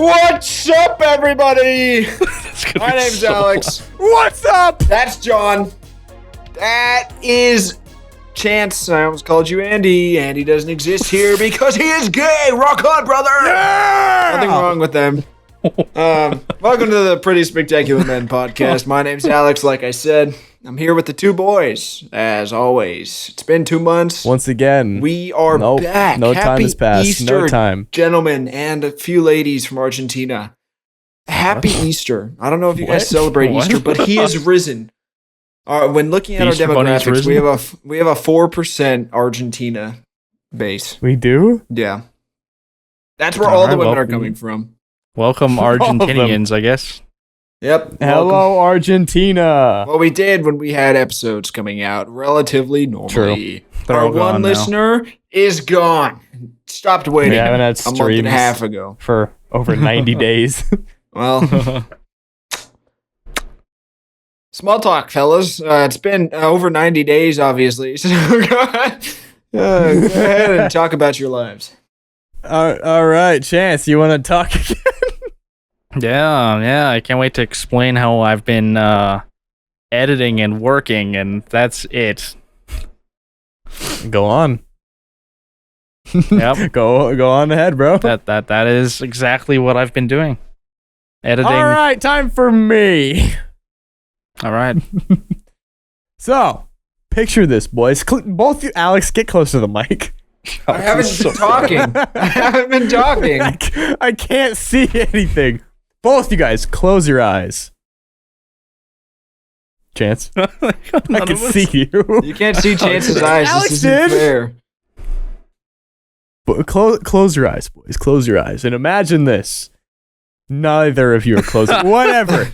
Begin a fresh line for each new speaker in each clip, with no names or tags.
What's up, everybody? My name's
so
Alex.
What's up?
That's John. That is Chance. I almost called you Andy. Andy doesn't exist here because he is gay. Rock on, brother.
Yeah!
Nothing wrong with them. Welcome to the Pretty Spectacular Men podcast. My name's Alex, like I said. I'm here with the two boys, as always. It's been 2 months.
Once again,
We are back.
No
Happy
time has passed.
Easter,
No time.
gentlemen, and a few ladies from Argentina. Happy Easter. I don't know if you guys
What?
celebrate
What?
Easter, but he is risen. When looking at
The
our
Easter Bunny's
demographics,
risen?
we have a 4% Argentina base.
We do?
Yeah. That's where all the
Alright,
women are
welcome.
coming from.
Welcome,
All of them.
Argentinians, I guess.
Yep.
Hello,
welcome.
Argentina.
Well, we did when we had episodes coming out relatively normally.
They're
Our
all gone
one
now.
listener is gone. Stopped waiting
We haven't had
a month and a
streams
half ago.
for over 90 days.
Well, small talk, fellas. It's been over 90 days, obviously. So go ahead and talk about your lives.
All right, Chance, you want to talk again?
Yeah, I can't wait to explain how I've been editing and working, and that's it.
Go on.
Yep.
Go on ahead, bro.
That is exactly what I've been doing. Editing.
All right, time for me.
All right.
So, picture this, boys. Both you, Alex, get close to the mic.
I haven't been talking. I haven't been talking.
I can't see anything. Both you guys, close your eyes. Chance, I can see you.
You can't see Chance's eyes.
Alex
This isn't
did.
fair.
But close your eyes, boys. Close your eyes and imagine this. Neither of you are closing. Whatever.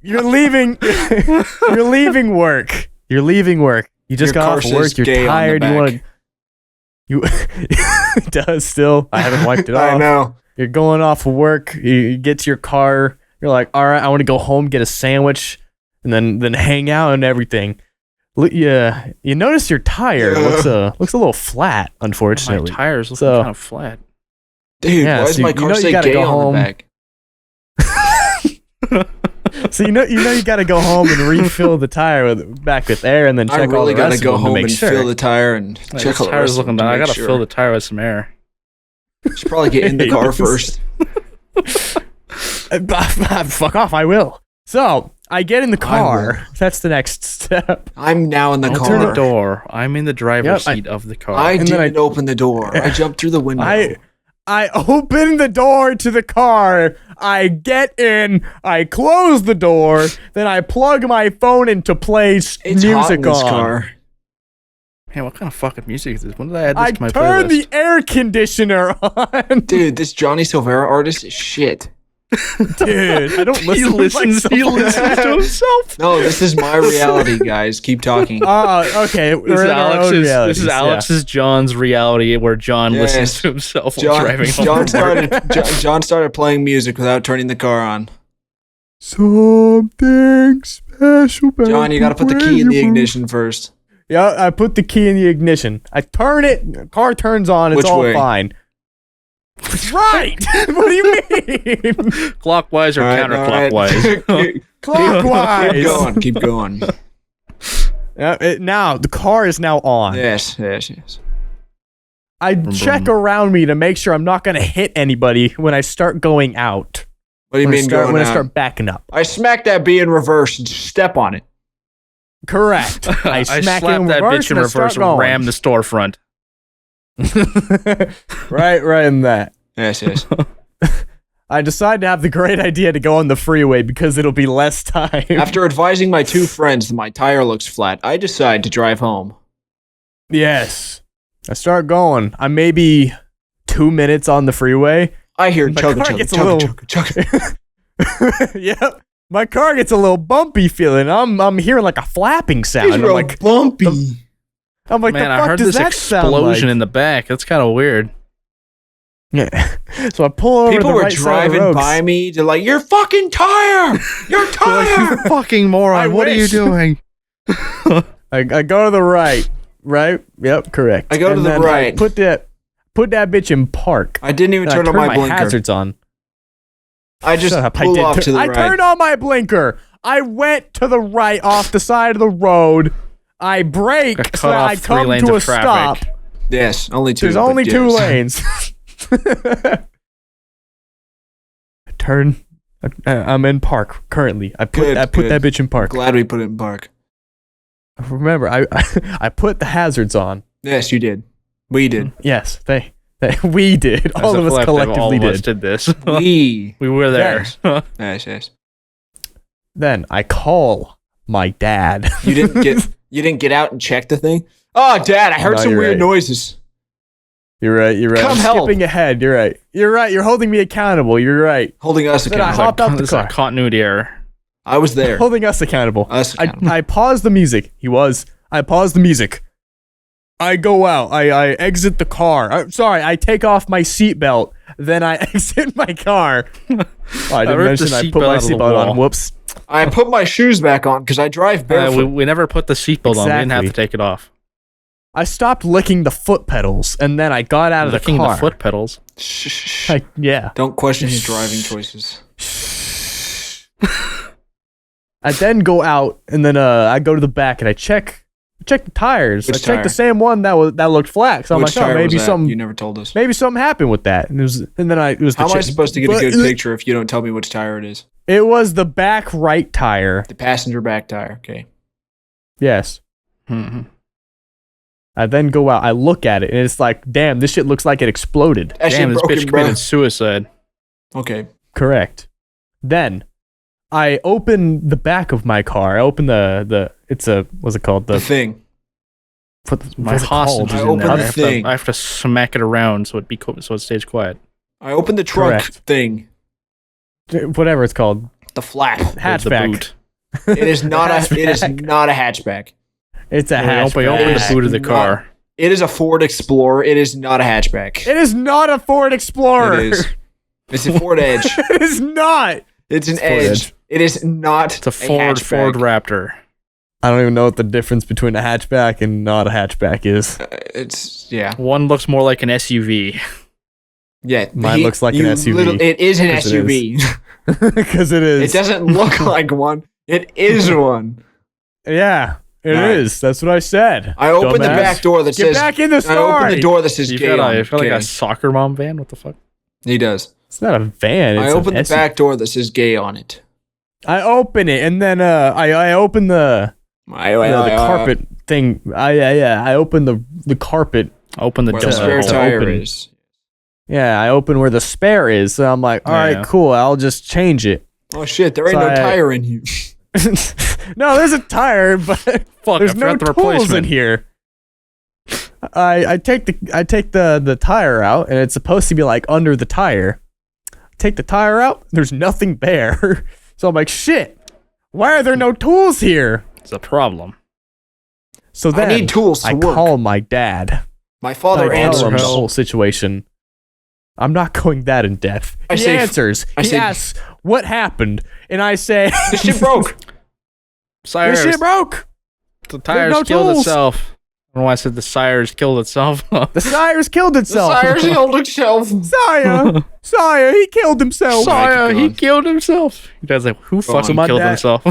You're leaving. You're leaving work. You're leaving work. You just
Your
got
car
off
says
work. You're
gay on the
tired. You want
back.
to. You. It does still. I haven't wiped it off.
I know.
You're going off of work. You get to your car. You're like, all right, I want to go home, get a sandwich, and then hang out and everything. Yeah, you notice your tire looks a little flat,
My
unfortunately.
tires look
So-
kind of flat.
Dude,
Yeah,
why does
so
my
you
car
know you
say
gotta
gay
go
on
home.
the back?
So you got to go home and refill the tire back with air, and then check
I
all
really
the
gotta
rest
go
of them to
home
make
and
sure.
fill the tire and
Like,
check
this
all the
tire's
rest of them
looking
to
bad. I
make
gotta
sure.
fill the tire with some air.
Should probably get in the car
Yes.
first.
Fuck off! I will. So I get in the
I
car. That's the next step.
I'm now in the
Open
car.
the door. I'm in the driver's
Yep,
seat of the car.
I
And then
didn't open the door. I jumped through the window.
I open the door to the car. I get in. I close the door. Then I plug my phone into play
it's hot in
music
this
on.
car.
Man, what kind of fucking music is this? When did I add this
I
to my
turn
playlist?
the air conditioner on.
Dude, this Johnny Silvera artist is shit.
Dude, I don't listen
He listens to himself.
No, this is my reality, guys. Keep talking.
Okay.
This is Alex's John's reality where John
Yes.
listens to himself while driving home
John
from work.
John started playing music without turning the car on.
Something special.
John, you gotta put the key in the ignition first.
Yeah, I put the key in the ignition. I turn it. Car turns on. It's
Which
all
way?
fine. Right. What do you mean?
Clockwise or
All right,
counterclockwise?
all right.
Clockwise.
Keep going. Keep going.
Now the car is now on.
Yes.
I
Vroom,
check
vroom.
around me to make sure I'm not gonna hit anybody when I start going out.
What do you mean going
when I
out?
start backing up.
I smacked that bee in reverse and step on it.
Correct.
I
smack
slap
it in
that
reverse
bitch in
and I start
reverse and
going.
ram the storefront.
right in that.
Yes.
I decide to have the great idea to go on the freeway because it'll be less time.
After advising my two friends that my tire looks flat, I decide to drive home.
Yes. I start going. I'm maybe 2 minutes on the freeway.
I hear
My
chugga
car
chugga
gets a
chugga
little-
chugga chugga.
Yep. My car gets a little bumpy feeling. I'm hearing like a flapping sound.
It's
I'm
real
like,
bumpy.
I'm like,
Man,
the
I
fuck
heard
does
this
that sound
explosion
like?
in the back. That's kind of weird.
Yeah. So I pull over
People
the
were
right side of the
driving
road.
by me. They're like, "Your fucking tire! Your tire!"
Fucking moron.
I
What are you
wish.
doing?
I go to the right. Right? Yep, correct.
I go to
And
the
then
right.
Put that bitch in park.
I didn't even
And I
turn on
turn
my
my
blinker.
hazards on.
I just
Shut up,
pull off to the
I
right.
turned on my blinker. I went to the right off the side of the road. I brake
Got
so
cut
that
off
I
3
come
lanes
to a
of traffic.
stop.
Yes, only 2.
There's
but
only 2
yes.
lanes. Turn. I'm in park currently. I put
Good,
that
good.
bitch in park.
Glad we put it in park.
Remember, I put the hazards on.
Yes, you did. We did.
Yes, we did.
As
All
a
of us
collective,
collectively
all of us
did.
did this.
We.
We were there.
Yes, yes.
Then I call my dad.
You didn't get out and check the thing? Oh, Dad, I heard
No,
some
you're
weird
right.
noises.
You're right.
Come
I'm
help.
skipping ahead. You're right. You're holding me accountable. You're right.
Holding us
Then I
accountable.
hopped out the
This is a
car.
continuity error.
I was there.
Holding us accountable.
Us accountable.
I paused the music. I paused the music. I go out. I exit the car. I take off my seatbelt. Then I exit my car. Oh, I didn't
ripped the
mention I put
seatbelt
my
out of the
seatbelt on.
wall.
Whoops.
I put my shoes back on because I drive barefoot.
We never put the seatbelt on. We didn't have to take it off.
I stopped licking the foot pedals, and then I got out of the
Licking
car.
the foot pedals.
Shh.
Yeah.
Don't question his driving choices.
I then go out, and then I go to the back, and I check the tires.
Which
I checked
tire?
the same one that looked flat. So I'm
Which
like, oh,
tire was
maybe
that?
something.
You never told us.
Maybe something happened with that, and it was.
How
the
am I supposed to get a
But-
good picture if you don't tell me which tire it is?
It was the back right tire.
The passenger back tire. Okay.
Yes.
Mhm.
I then go out. I look at it, and it's like, damn, this shit looks like it exploded.
That shit
Damn, this
broken,
bitch
bro.
committed suicide.
Okay.
Correct. Then I open the back of my car. I open what's it called?
The thing.
My
what's it called?
hostage is
I
in
opened
there.
the thing.
I have to smack it around so it stays quiet.
I opened the trunk
Correct.
thing.
Whatever it's called.
The flap.
The
Hatchback.
boot.
It is not a. It is
Hatchback.
not a hatchback.
It's a hatchback.
We open the boot of the
Not-
car.
It is a Ford Explorer. It is not a hatchback.
It is not a Ford Explorer.
It is. It's a Ford Edge.
It is not.
It's an
It's Ford
Edge.
Edge.
It is not
It's a Ford
hatchback.
Raptor.
I don't even know what the difference between a hatchback and not a hatchback is.
It's yeah.
One looks more like an SUV.
Yeah.
Mine looks like an SUV.
It is an
'Cause it
SUV.
Because it is.
It doesn't look like one. It is one.
Yeah, it is.
Alright.
That's what I said.
I opened the
Dumbass.
back door that
Get
says.
back in the
I
story.
opened the door that says
You've
gay
got,
on
a,
it.
you've got like
Okay.
a soccer mom van? What the fuck?
He does.
It's not a van.
I
It's
opened
an
the back door that says gay on it.
I open it, and then I open the carpet thing. I open the carpet.
Open the
Where
door.
the spare
to
tire
open.
is.
Yeah, I open where the spare is. So I'm like, all right,
Yeah.
cool. I'll just change it.
Oh shit! There ain't
So
no
I-
tire in here.
No, there's a tire, but
Fuck,
there's
I
no
forgot the
tools in
replacement.
here. I take the tire out, and it's supposed to be like under the tire. Take the tire out. There's nothing there. So I'm like, shit. Why are there no tools here?
It's a problem.
So then
I need tools to
I
work.
call my dad.
My father
I tell him the
answers.
whole situation. I'm not going that in depth.
I
He
say-
answers.
I
He
say-
asks what happened, and I say,
This shit broke.
Sires,
"This shit broke.
the tires
no
killed
tools."
itself. I don't know why I said the sires killed itself.
The Sires killed
The
itself.
tires killed itself.
Sire, he killed himself.
Sire,
keep
he
going.
killed himself. Your dad's like, who fucking
my
killed
dad-
himself?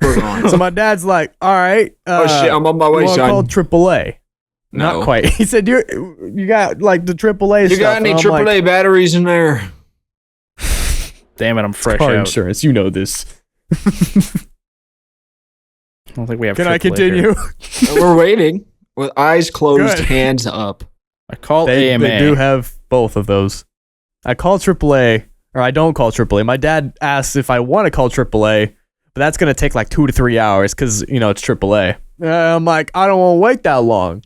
We're gone.
So my dad's like, all right.
Oh shit! I'm on my
You
way,
want to
son.
call AAA?
No.
Not quite. He said, you got like the AAA
You
stuff.
got any
And I'm like,
AAA batteries in there?
Damn it, I'm fresh
car
out.
insurance. You know this.
I don't think we have
Can I
AAA here.
continue?
We're waiting with eyes closed,
Good.
hands up.
I called
They
AMA.
do have both of those. I call AAA, or I don't call AAA. My dad asks if I want to call AAA, but that's going to take like 2 to 3 hours because, it's AAA. I'm like, I don't want to wait that long.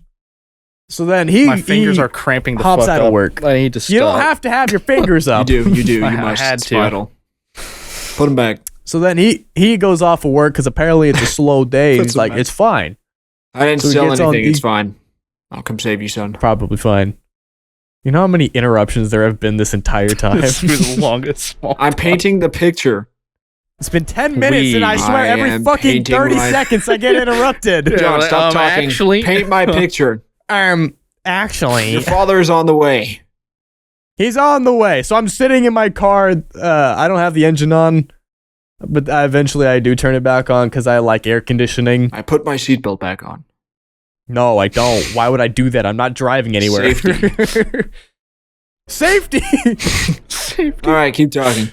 So then
My fingers are cramping the
hops
fuck
out of
up.
work.
I need to stop.
You don't have to have your fingers
You
up.
do. You
I
must.
had
It's
to.
vital. Put them back.
So then he goes off of work because apparently it's a slow day.
Put
He's
some
like,
back.
it's fine.
I didn't
So he
sell
gets on-
anything. It's
he-
fine. I'll come save you, son.
Probably fine. You know how many interruptions there have been this entire time?
This was the longest small
I'm
talk.
painting the picture.
It's been 10 minutes, and I swear
I
every
am
fucking
painting
30
my-
seconds I get interrupted.
Yeah,
John,
like,
stop talking.
actually-
Paint my picture.
Actually,
Your father is on the way.
He's on the way. So I'm sitting in my car. I don't have the engine on, but eventually I do turn it back on because I like air conditioning.
I put my seatbelt back on.
No, I don't. Why would I do that? I'm not driving anywhere. Safety. Safety.
All right, keep talking.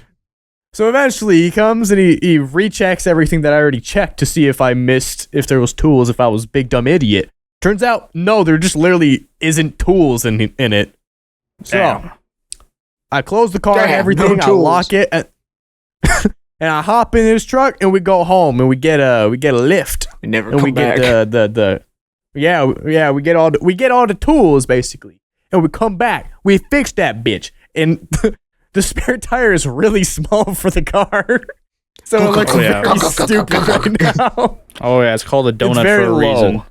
So eventually he comes and he rechecks everything that I already checked to see if I missed, if there was tools, if I was a big dumb idiot. Turns out, no, there just literally isn't tools in it. So
Damn.
I close the car and
Damn,
everything,
no
I
tools.
lock it, and, and I hop in his truck and we go home and we get a lift.
We never
And
come
we
back.
get we get all the tools basically. And we come back. We fix that bitch. And the spare tire is really small for the car. So it looks
Yeah.
very stupid right now.
Oh yeah, it's called a donut
It's very
for a
low.
reason.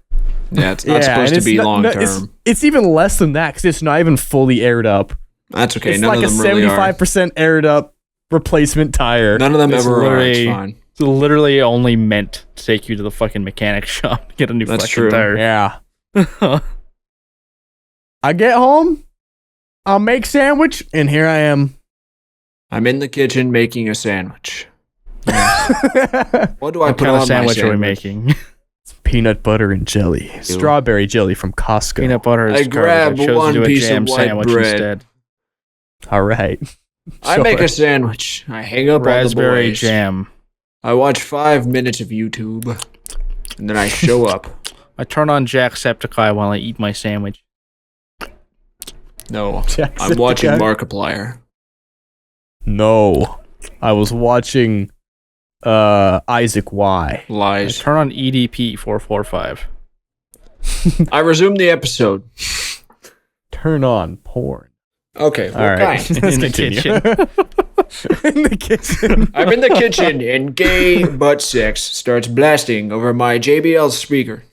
Yeah, it's not supposed
and
to
it's
be
not-
long
no,
term.
It's even less than that because it's not even fully aired up.
That's okay.
It's
None
like
of
a
them really are.
75% aired up replacement tire.
None of them
It's
ever are. It's
literally-
fine.
It's literally only meant to take you to the fucking mechanic shop to get a new
That's
fucking
true.
tire.
Yeah. I get home, I'll make sandwich, and here I am.
I'm in the kitchen making a sandwich. What do I
What
put
kind
on
of sandwich
my
are we
sandwich?
making?
Peanut butter and jelly. Strawberry jelly from Costco.
Peanut butter is
I
garbage.
grab
I chose
one
to do a
piece of
jam
white
sandwich
bread.
instead.
All right.
I
Sure.
make a sandwich. I hang up
Raspberry
on the boys.
jam.
I watch 5 minutes of YouTube, and then I show up.
I turn on Jacksepticeye while I eat my sandwich.
No,
Jacksepticeye?
I'm watching Markiplier.
No. I was watching Isaac Y.
I
Lies.
turn on EDP 445.
I resume the episode.
Turn on porn.
Okay,
All right.
kind?
Let's
In the
continue.
kitchen.
In the kitchen.
I'm in the kitchen, and gay butt sex starts blasting over my JBL speaker.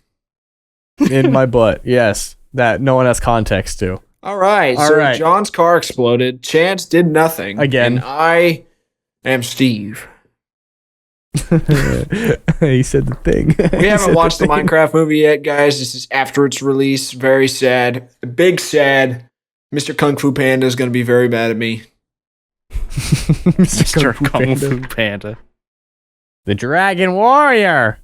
In my butt. Yes. That no one has context to.
All right,
All
so
right.
John's car exploded. Chance did nothing.
Again.
And I am Steve.
He said the thing.
We haven't watched the Minecraft movie yet, guys. This is after its release. Very sad. Big sad. Mr. Kung Fu Panda is going to be very mad at me.
Mr. Kung Fu Panda.
The Dragon Warrior.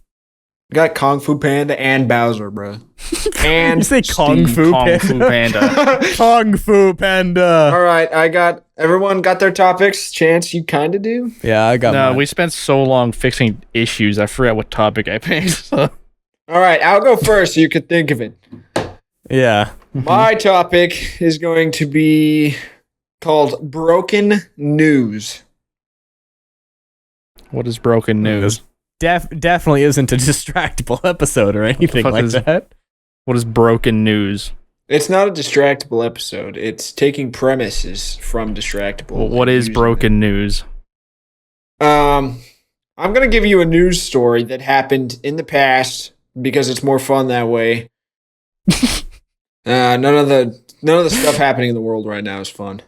Got Kung Fu Panda and Bowser, bro. And
You say Kung
Steve.
Fu
Kung Fu
Panda?
Panda.
Kung Fu Panda.
All right, everyone got their topics. Chance, you kind of do.
Yeah, I got
No,
mine.
we spent so long fixing issues, I forgot what topic I picked.
All right, I'll go first so you could think of it.
Yeah.
My topic is going to be called Broken News.
What is broken news?
Definitely isn't a distractible episode or anything
fuck
like
is-
that.
What is broken news?
It's not a distractible episode. It's taking premises from distractible.
What is
using
broken news?
I'm gonna give you a news story that happened in the past because it's more fun that way. None of the stuff happening in the world right now is fun.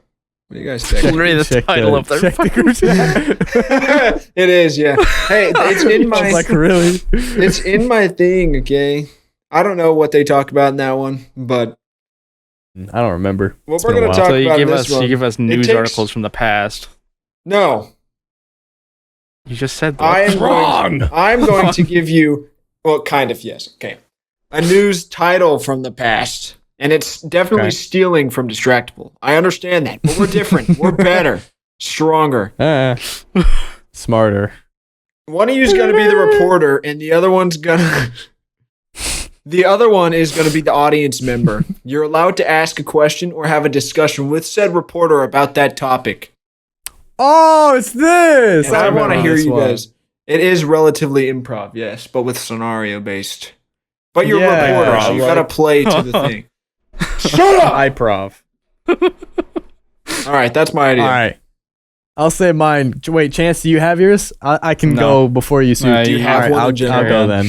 What do you guys think?
Literally the
Check
title of their
check the group chat.
It is, yeah. Hey, it's in
I was
my
like, really?
it's in my thing. Okay, I don't know what they talk about in that one, but
I don't remember.
what
It's
we're
been a
gonna
while.
talk
So you
about
give
in
us
this one.
news
takes-
articles from the past.
No,
You just said that.
I am
Wrong.
I'm going to give you, well, kind of, yes. Okay. A news title from the past. And it's definitely
Okay.
stealing from Distractible. I understand that. But we're different. We're better. Stronger.
Smarter.
One of you is going to be the reporter, and the other one's going to. The other one is going to be the audience member. You're allowed to ask a question or have a discussion with said reporter about that topic.
Oh, it's this.
And I want to
remember
hear
this
you
one.
guys. It is relatively improv, yes, but with scenario based. But you're
Yeah,
a reporter, so you
like-
got to play to the thing. Shut up!
Improv.
All right, that's my idea.
All right. I'll say mine. Wait, Chance, do you have yours? I can
No.
go before you.
No,
Do you
you
have
All right,
one
I'll,
in general?
I'll go then.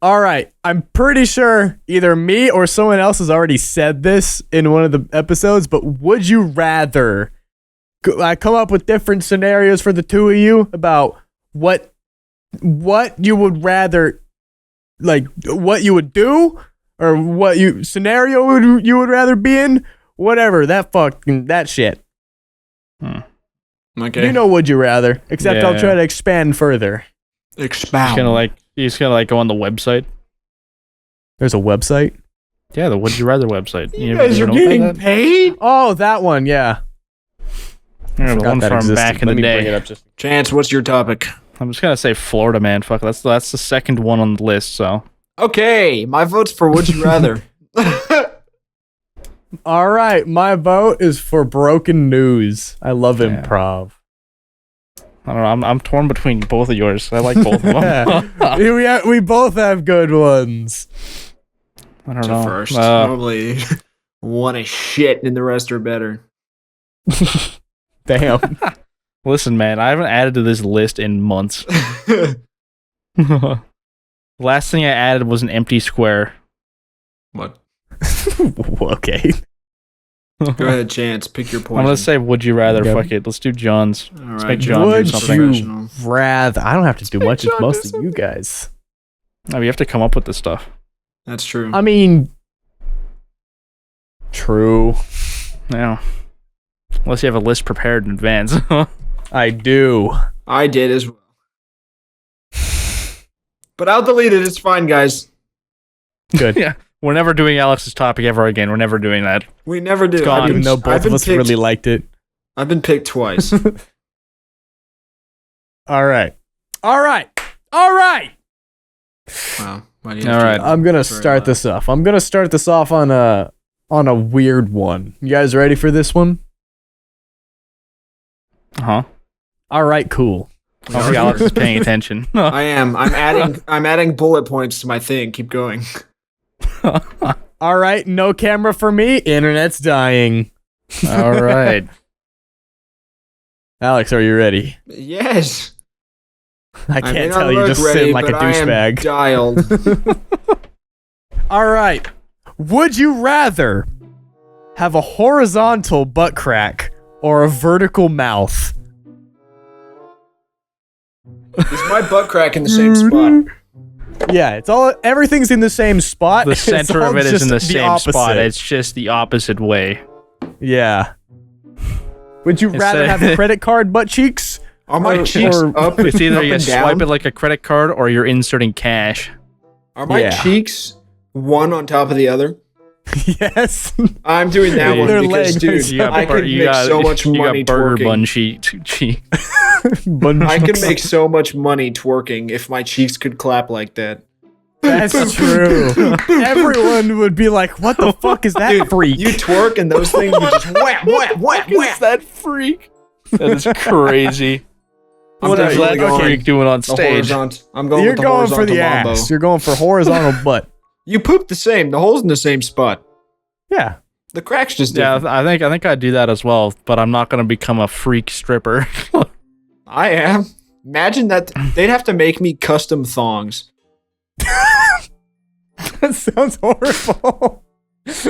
All right. I'm pretty sure either me or someone else has already said this in one of the episodes, but would you rather I come up with different scenarios for the two of you about what you would rather, like what you would do or what you would rather be in whatever, that shit.
Okay.
You know, would you rather? Except I'll try to expand further.
Expound.
You just gotta go on the website.
There's a website?
Yeah, the Would You Rather website.
You guys are getting paid?
Oh, that one, yeah.
Yeah, the one from back in the day.
Chance, what's your topic?
I'm just gonna say Florida, man. Fuck, that's the second one on the list. So.
Okay, my vote's for Would You Rather.
All right, my vote is for broken news. I love improv.
I don't know. I'm torn between both of yours. I like both of them.
we both have good ones.
I don't know.
First, probably one is shit and the rest are better.
Damn.
Listen, man, I haven't added to this list in months. Last thing I added was an empty square.
What?
Okay.
Go ahead, Chance. Pick your point.
I'm gonna say Would You Rather.
Okay.
Fuck it. Let's do John's.
All
Let's
right,
make John do
Would
something.
you rather? I don't have to do much. It's mostly you guys.
No, you have to come up with this stuff.
That's true.
I mean, true.
Yeah. Unless you have a list prepared in advance.
I do.
I did as well. But I'll delete it. It's fine, guys.
Good.
Yeah. We're never doing Alex's topic ever again. We're never doing that.
We never do.
It's gone.
Even though both of us really liked it.
I've been picked twice.
All right.
Wow. Why do you have
All
to
right.
do
I'm gonna
that?
start this off. I'm gonna start this off on a weird one. You guys ready for this one?
Uh-huh.
All right, cool.
I don't think Alex is paying attention.
I am. I'm adding bullet points to my thing. Keep going.
All right, no camera for me. Internet's dying.
All right.
Alex, are you ready?
Yes.
I can't
may not
tell you
look
just
ready,
sitting like a
but I am
douchebag.
dialed.
All right. Would you rather have a horizontal butt crack or a vertical mouth?
Is my butt crack in the same spot?
Yeah, everything's in the same spot.
The
It's
center
all
of it is
just
in the
the
same spot.
opposite.
It's just the opposite way.
Yeah. Would you rather have credit card butt cheeks?
Are my cheeks up?
It's either
up
you
and
swipe
down?
it like a credit card or you're inserting cash.
Are my cheeks one on top of the other?
Yes.
I'm doing that one
They're
because,
legs.
dude, I could make so much money
burger
twerking.
bun cheek.
I could make so much money twerking if my cheeks could clap like that.
That's true. Everyone would be like, "What the fuck is that freak?"
You twerk and those things would just whap, whap, whap, whap.
that freak? That is crazy.
I'm
What is
definitely
that
going
freak doing on
the
stage?
horizontal. I'm going
You're
with the
going for
horizontal
the
mambo.
ass. You're going for horizontal butt.
You poop the same. The hole's in the same spot.
Yeah.
The crack's just
Yeah,
different.
I think I'd do that as well, but I'm not gonna become a freak stripper.
I am. Imagine that they'd have to make me custom thongs.
That sounds horrible.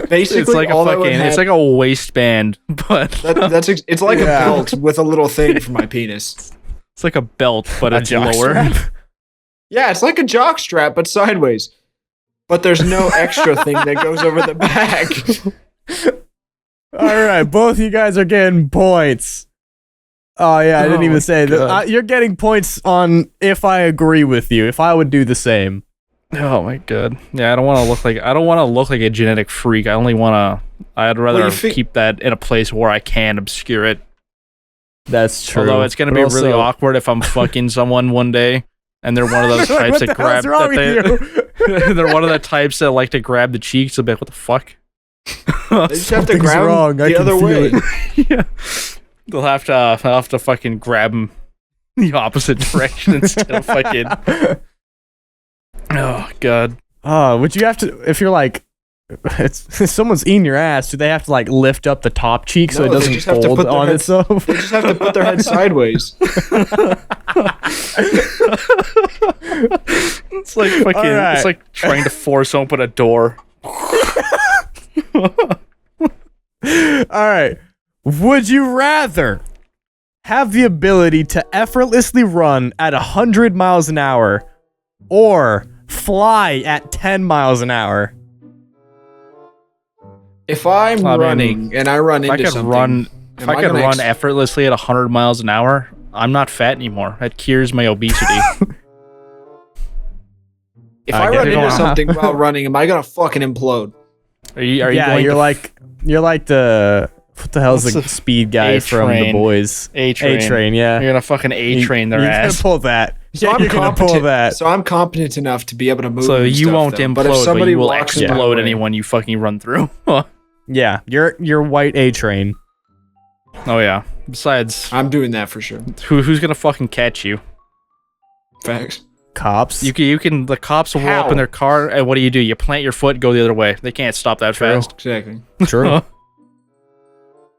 Basically,
It's like
all
a
that would
fucking, it's
have-
like a waistband, but
it's like a
Yeah.
belt with a little thing for my penis.
it's like a belt, but it's
jock
lower.
strap?
Yeah, it's like a jock strap, but sideways. But there's no extra thing that goes over the back.
All right, both you guys are getting points. Oh yeah, I didn't
Oh
even
my
say that.
God.
You're getting points on if I agree with you. If I would do the same.
Oh my god. Yeah, I don't want to look like a genetic freak. I'd rather
you
keep that in a place where I can obscure it.
That's true.
Although it's gonna be really awkward if I'm fucking someone one day and they're one of those
Like,
types
what
that
the hell's
grab
wrong with
they're one of the types that like to grab the cheeks. They'll be like, what the fuck?
They just have to
Something's
grab 'em
wrong, I
the
can
other
feel
way.
it.
Yeah. I'll have to fucking grab them the opposite direction instead of fucking. Oh god.
Would you have to if you're like if someone's eating your ass, do they have to like lift up the top cheek so
No,
it
they
doesn't
just have to
fold
put their
on
head-
itself?
They just have to put their head sideways.
It's like fucking.
Alright.
It's like trying to force open a door.
All right. Would you rather have the ability to effortlessly run at 100 miles an hour or fly at 10 miles an hour?
If I'm running and I run
If I
into
could
something,
run, if
am
I could
gonna
run effortlessly at 100 miles an hour, I'm not fat anymore. That cures my obesity.
If I
guess
run
you
into
don't-
something while running, am I gonna fucking implode?
Are you
yeah,
going
you're
to
like the what the hell's
What's
the
the-
speed guy from the
A-Train.
boys?
A-Train?
A-Train, yeah.
You're gonna fucking A-train their
you're
ass.
gonna pull that.
So
Yeah,
I'm
you're gonna
competent.
pull that.
So I'm competent enough to be able to move.
So
and
you
stuff,
won't
though.
implode,
but if
but
somebody
you will
walks in my
explode
way-
anyone you fucking run through.
Yeah, you're white A-Train.
Oh yeah. Besides,
I'm doing that for sure.
who's gonna fucking catch you?
Facts.
Cops.
You can. The cops will roll up
How?
in their car, and what do? You plant your foot, go the other way. They can't stop that
True.
fast.
Exactly.
True.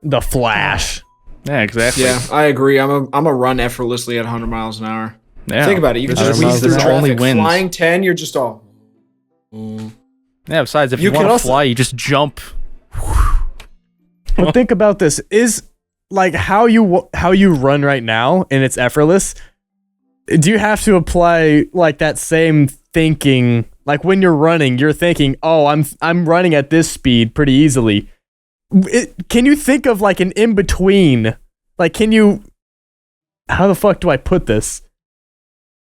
The Flash.
Yeah, exactly.
Yeah, I agree. I'm a run effortlessly at 100 miles an hour.
Yeah.
Think about it. You can
This
just
is-
weave
this
through
is
traffic.
only wins.
Flying 10, you're just all.
Yeah. Besides, if
You
you,
can
want to
also-
fly, you just jump.
But think about this: is like how you run right now, and it's effortless. Do you have to apply like that same thinking? Like when you're running, you're thinking, "Oh, I'm running at this speed pretty easily." Can you think of like an in between? Like, can you? How the fuck do I put this?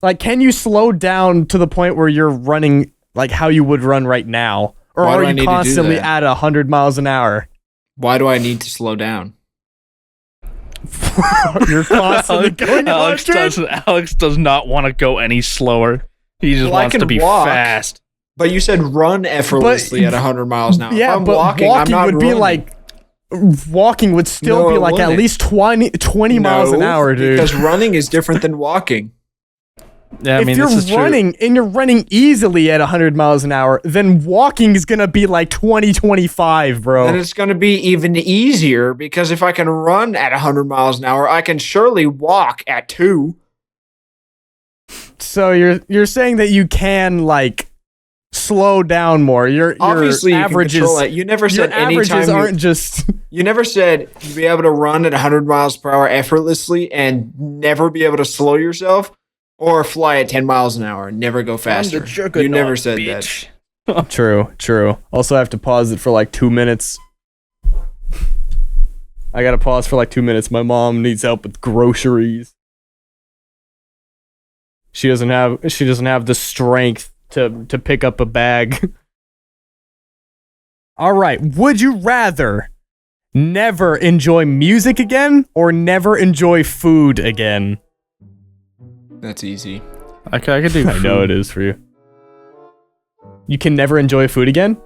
Like, can you slow down to the point where you're running like how you would run right now, or
Why do
are
I need
you
to do
constantly
that?
at 100 miles an hour?
Why do I need to slow down?
You're constantly going
Alex
100?
Alex does not want to go any slower. He just
Well, I
wants to
can
be
walk.
fast.
But you said run effortlessly at 100 miles an hour.
Yeah,
if I'm
but
walking,
walking
I'm not
would be
running.
like walking would still
No,
be
it
like at
wouldn't.
least 20 miles an
No,
hour, dude.
Because running is different than walking.
Yeah, I
if
mean,
you're
this is true.
running and you're running easily at 100 miles an hour, then walking is gonna be like 25, bro.
And it's going to be even easier because if I can run at 100 miles an hour, I can surely walk at 2.
So you're saying that you can like slow down more. Your
Obviously, you can
averages,
control it. You never
your
said
averages
anytime
aren't just.
you never said you'd be able to run at 100 miles per hour effortlessly and never be able to slow yourself, or fly at 10 miles an hour and never go faster. You never said that.
True. Also, I have to pause it for like 2 minutes. I gotta pause for like 2 minutes. My mom needs help with groceries. She doesn't have the strength to pick up a bag. All right. Would you rather never enjoy music again or never enjoy food again?
That's easy.
I could do.
I know
food.
it is for you. You can never enjoy food again?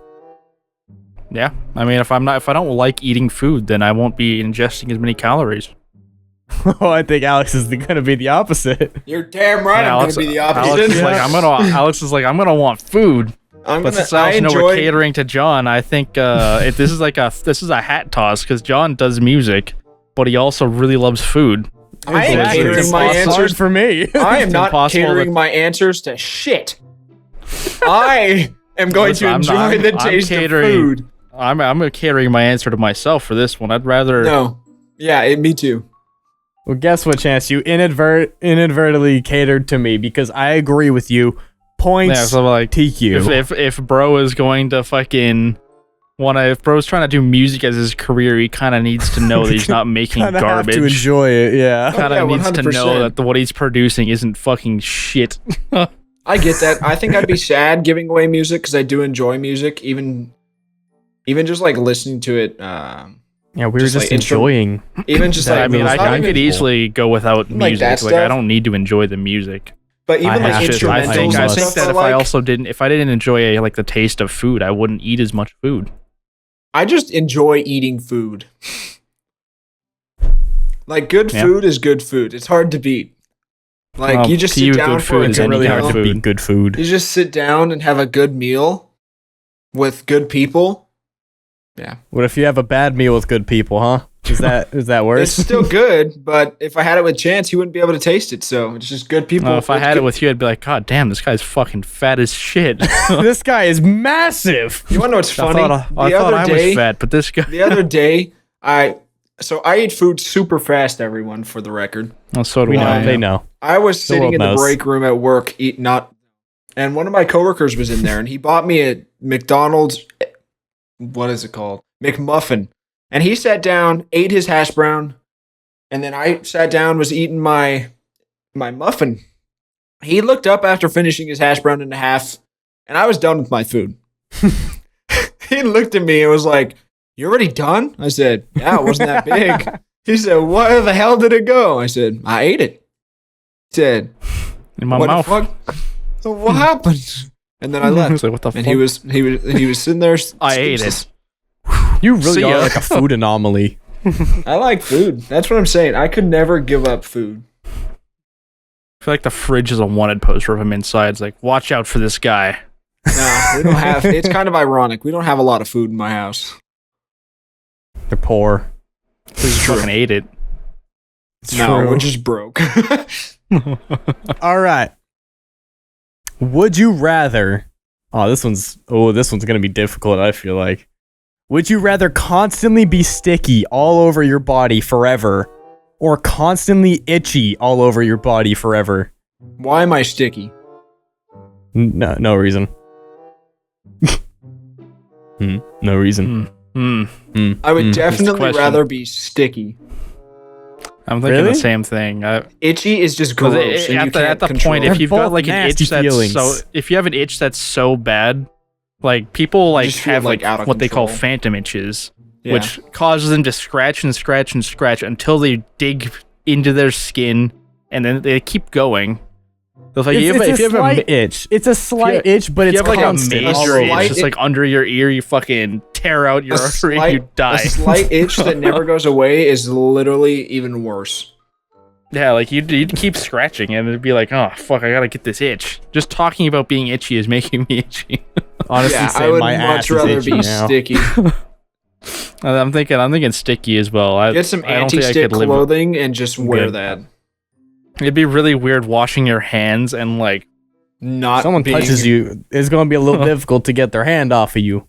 Yeah, I mean, if I don't like eating food, then I won't be ingesting as many calories.
Oh, I think Alex is gonna be the opposite.
You're damn right.
Yeah,
I'm going
Alex,
to be the
Alex
opposite.
is like, I'm gonna want food. But since I also know we're catering to John, I think this is a hat toss because John does music, but he also really loves food.
I am
Exactly.
catering
It's
my
hard
answers.
for me.
I am
It's
not
impossible
catering
to-
my answers to shit. I am going
Listen,
to
I'm
enjoy
not-
the
I'm
taste of
catering-
food.
I'm carrying my answer to myself for this one. I'd rather.
No. Yeah, me too.
Well, guess what, Chance? You inadvertently catered to me because I agree with you. Points
Yeah, so like
TQ.
if bro is going to fucking if bro's trying to do music as his career, he kind of needs to know that he's not making
Kinda have
garbage.
to enjoy it, yeah.
Kind
Oh,
of
yeah,
needs to
100%.
know that what he's producing isn't fucking shit.
I get that. I think I'd be sad giving away music because I do enjoy music, even just like listening to it.
Yeah, we were
Just,
just
like,
enjoying.
Even just like
I mean,
not
I
even-
could easily go without
Like
music.
that
Like I
stuff?
don't need to enjoy the music.
But even
I
like
have
It's just,
to.
I
instrumentals
think
and
I
must.
think
stuff
that
I
if I
like,
also didn't, if I didn't enjoy like the taste of food, I wouldn't eat as much food.
I just enjoy eating food. Like good
Yeah.
food is good food. It's hard to beat. Like
Well,
you just
to
sit
you,
down
good
for a
food is
good
any
Really
kind
meal.
of
hard to
food.
beat good food.
You just sit down and have a good meal with good people. Yeah.
What if you have a bad meal with good people, huh? Is that worse?
It's still good, but if I had it with Chance, he wouldn't be able to taste it. So it's just good people.
If I had it with you, I'd be like, God damn, this guy's fucking fat as shit.
This guy is massive.
You want to know what's funny?
I thought I was fat, but this guy.
The other day, I eat food super fast. Everyone, for the record,
Oh, so do
We know.
I.
They know.
I was
The
sitting
world
in the
knows.
break room at work, and one of my coworkers was in there, and he bought me a McDonald's. What is it called? McMuffin. And he sat down, ate his hash brown, and then I sat down, was eating my muffin. He looked up after finishing his hash brown and a half, and I was done with my food. He looked at me and was like, "You already done?" I said, "Yeah, it wasn't that big." He said, "Where the hell did it go?" I said, "I ate it." He said,
"In my
what
mouth."
The fuck? So what happened? And then I left.
Like, what the
and
fuck?
he was sitting there.
I ate it.
You really are like a food anomaly.
I like food. That's what I'm saying. I could never give up food.
I feel like the fridge is a wanted poster of him inside. It's like, watch out for this guy.
No, we don't have. It's kind of ironic. We don't have a lot of food in my house.
They're poor.
Because you fucking ate it.
No, we're just broke.
All right. Would you rather? This one's gonna be difficult. I feel like. Would you rather constantly be sticky all over your body forever, or constantly itchy all over your body forever?
Why am I sticky?
No reason. No reason.
I would definitely rather be sticky.
I'm thinking the same thing.
Itchy is just gross.
At the point, if you've got like an itch if you have an itch that's so bad, like people like have like what they call phantom itches, which causes them to scratch and scratch and scratch until they dig into their skin, and then they keep going.
It's a slight itch. It's a slight itch, but it's constant.
Like a major itch, just like under your ear, you fucking tear out your artery and you die.
A slight itch that never goes away is literally even worse.
Yeah, like you'd keep scratching and it'd be like, oh fuck, I gotta get this itch. Just talking about being itchy is making me itchy.
Honestly,
I would much rather be sticky.
I'm thinking sticky as well.
Get some anti-stick clothing and just wear that.
It'd be really weird washing your hands and like
someone touches you. It's going to be a little difficult to get their hand off of you.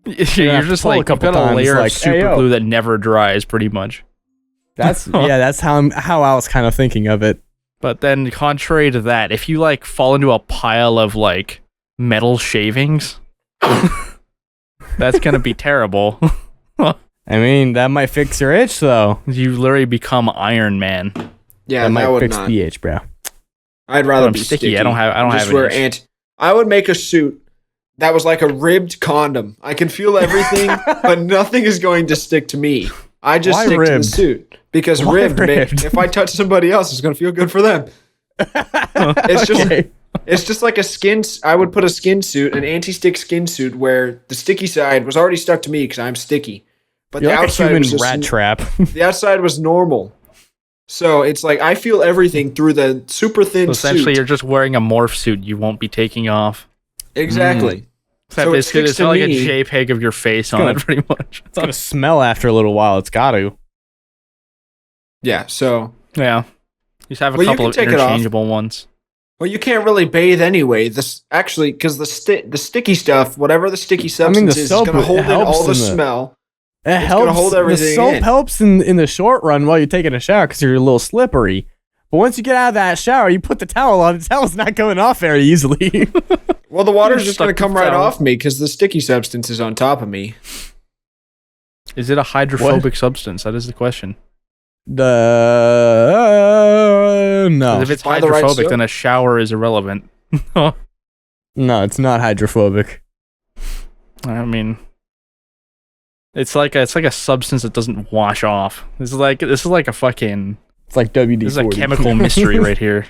You're just like you've got a layer of super glue that never dries, pretty much.
That's that's how I was kind of thinking of it.
But then, contrary to that, if you like fall into a pile of like metal shavings, that's gonna be terrible.
I mean, that might fix your itch, though.
You literally become Iron Man.
Yeah,
that might fix the itch, bro.
I'd rather be sticky.
I don't have an itch.
I would make a suit that was like a ribbed condom. I can feel everything, but nothing is going to stick to me. I just stick to the suit because ribbed. If I touch somebody else, it's going to feel good for them. It's just like a skin. I would put a skin suit, an anti-stick skin suit, where the sticky side was already stuck to me because I'm sticky, but
You're
the
like
outside was just
rat trap.
The outside was normal. So it's like I feel everything through the super thin suit.
Essentially, you're just wearing a morph suit you won't be taking off.
Exactly.
So it's got like a JPEG of your face on it, pretty much.
It's gonna smell after a little while. It's got to.
Yeah. So.
Yeah. You just have a couple of interchangeable ones.
Well, you can't really bathe anyway. This actually, because the sticky stuff, whatever the sticky substance is going to hold in all the smell.
It helps.
Hold everything
the soap helps in the short run while you're taking a shower because you're a little slippery. But once you get out of that shower, you put the towel on. The towel's not going off very easily.
Well, the water's just going to come right off me because the sticky substance is on top of me.
Is it a hydrophobic substance? That is the question.
No.
If it's hydrophobic, then a shower is irrelevant.
No, it's not hydrophobic.
I mean, it's like a substance that doesn't wash off. This is like a fucking.
It's like WD-40.
This is a chemical mystery right here.